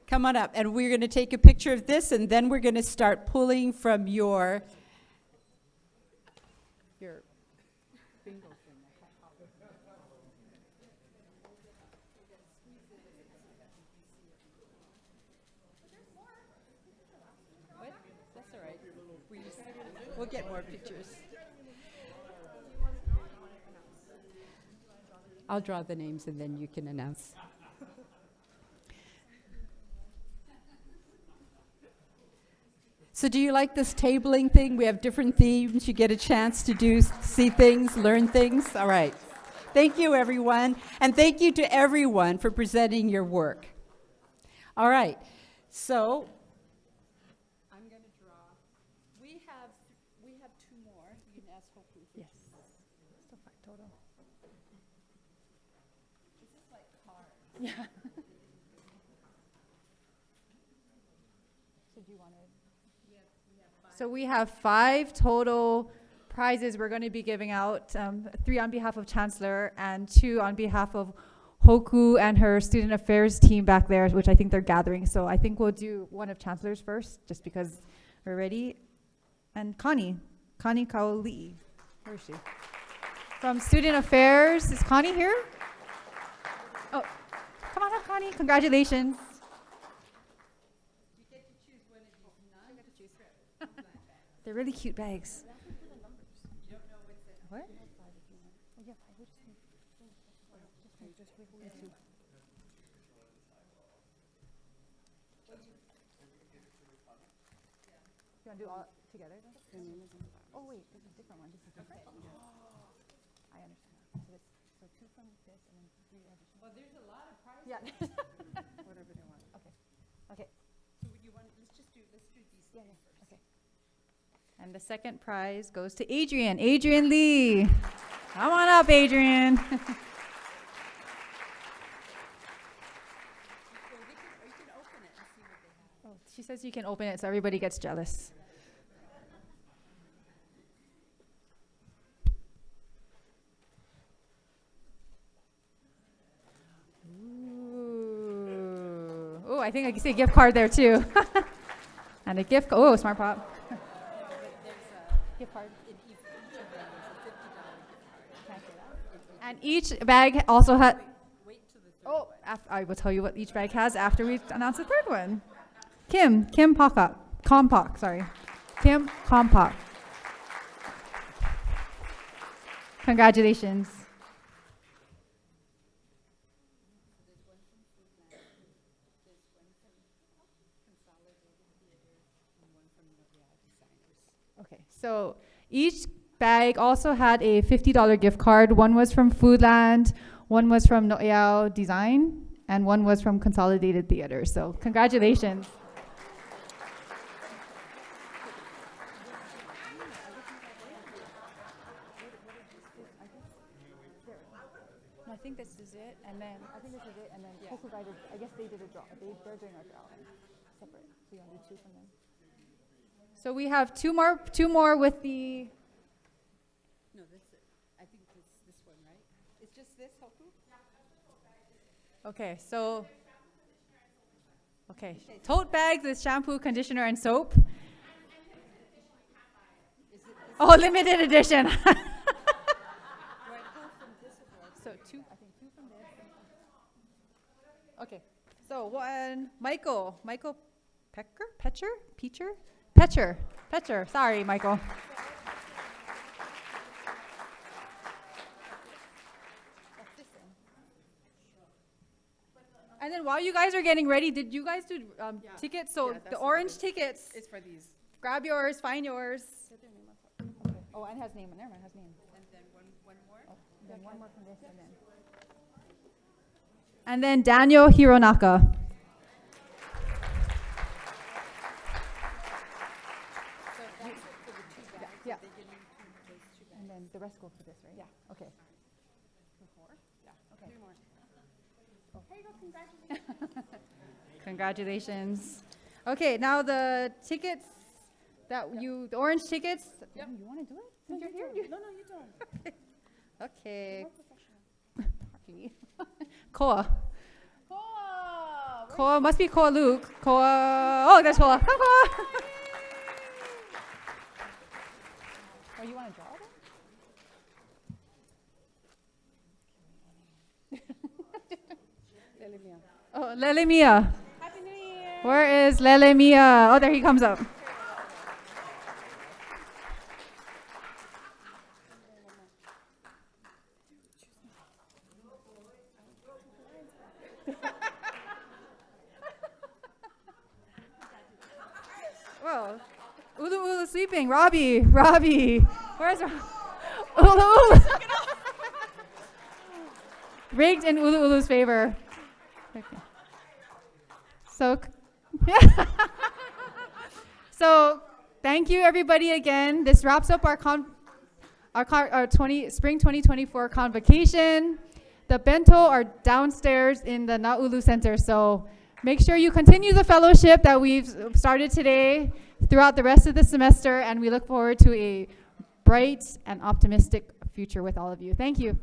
Come on up, and we're going to take a picture of this, and then we're going to start pulling from your bingo thing. What? That's all right. We'll get more pictures. I'll draw the names, and then you can announce. So do you like this tabling thing? We have different themes. You get a chance to see things, learn things. All right. Thank you, everyone. And thank you to everyone for presenting your work. All right. So I'm going to draw. We have two more. You can ask Hoku. Yes. Still 5 total. This is like cards. Yeah. So do you want to? So we have 5 total prizes we're going to be giving out, 3 on behalf of Chancellor and 2 on behalf of Hoku and her student affairs team back there, which I think they're gathering. So I think we'll do one of Chancellor's first, just because we're ready. And Connie Kaoli'i. Where is she? From student affairs, is Connie here? Oh, come on up, Connie. Congratulations. They're really cute bags. What? You want to do all together? Oh wait, this is a different one. This is different. I understand. So 2 from this and then 3 additional. Well, there's a lot of prizes. Yeah. Whatever they want. Okay. Okay. So you want? Let's do these. Yeah. Okay. And the second prize goes to Adrian Lee. Come on up, Adrian. Oh, she says you can open it so everybody gets jealous. Ooh. Oh, I think I can see a gift card there too. And a gift, oh, Smart Pop. Gift card. And each bag also has. Oh, I will tell you what each bag has after we announce the third one. Kim Compok, sorry. Kim Compok. Congratulations. Okay, so each bag also had a $50 gift card. One was from Foodland, one was from Noyao Design, and one was from Consolidated Theater. So congratulations. I think this is it, and then Hokugai did, I guess they did a draw. They're doing a draw separate. So you want to do 2 from them. So we have two more with the. No, that's it. I think it's this one, right? It's just this, Hoku? Okay, so. Okay, tote bags with shampoo, conditioner, and soap. Oh, limited edition. So 2, I think 2 from this. Okay, so one, Michael Petcher. Sorry, Michael. And then while you guys are getting ready, did you guys do tickets? So the orange tickets. It's for these. Grab yours, find yours. Okay. Oh, and it has name on there. Mine has name. And then one more? Oh, then one more from this, and then Daniel Hironaka. So that's it for the 2 Congratulations. Okay, now the tickets the orange tickets. Yep. You want to do it? Since you're here? No, you don't. Okay. Koa. Koa must be Koa Luke. Koa. Oh, there's Koa. Come, Koa. Oh, you want to draw them? Oh, Lele Mia. Happy New Year. Where is Lele Mia? Oh, there he comes up. Whoa. Ulu Ulu sleeping. Robbie. Where's Ulu Ulu? Rigged in Ulu Ulu's favor. Okay. So thank you everybody again. This wraps up our spring 2024 convocation. The bento are downstairs in the Naulu Center. So make sure you continue the fellowship that we've started today throughout the rest of the semester, and we look forward to a bright and optimistic future with all of you. Thank you.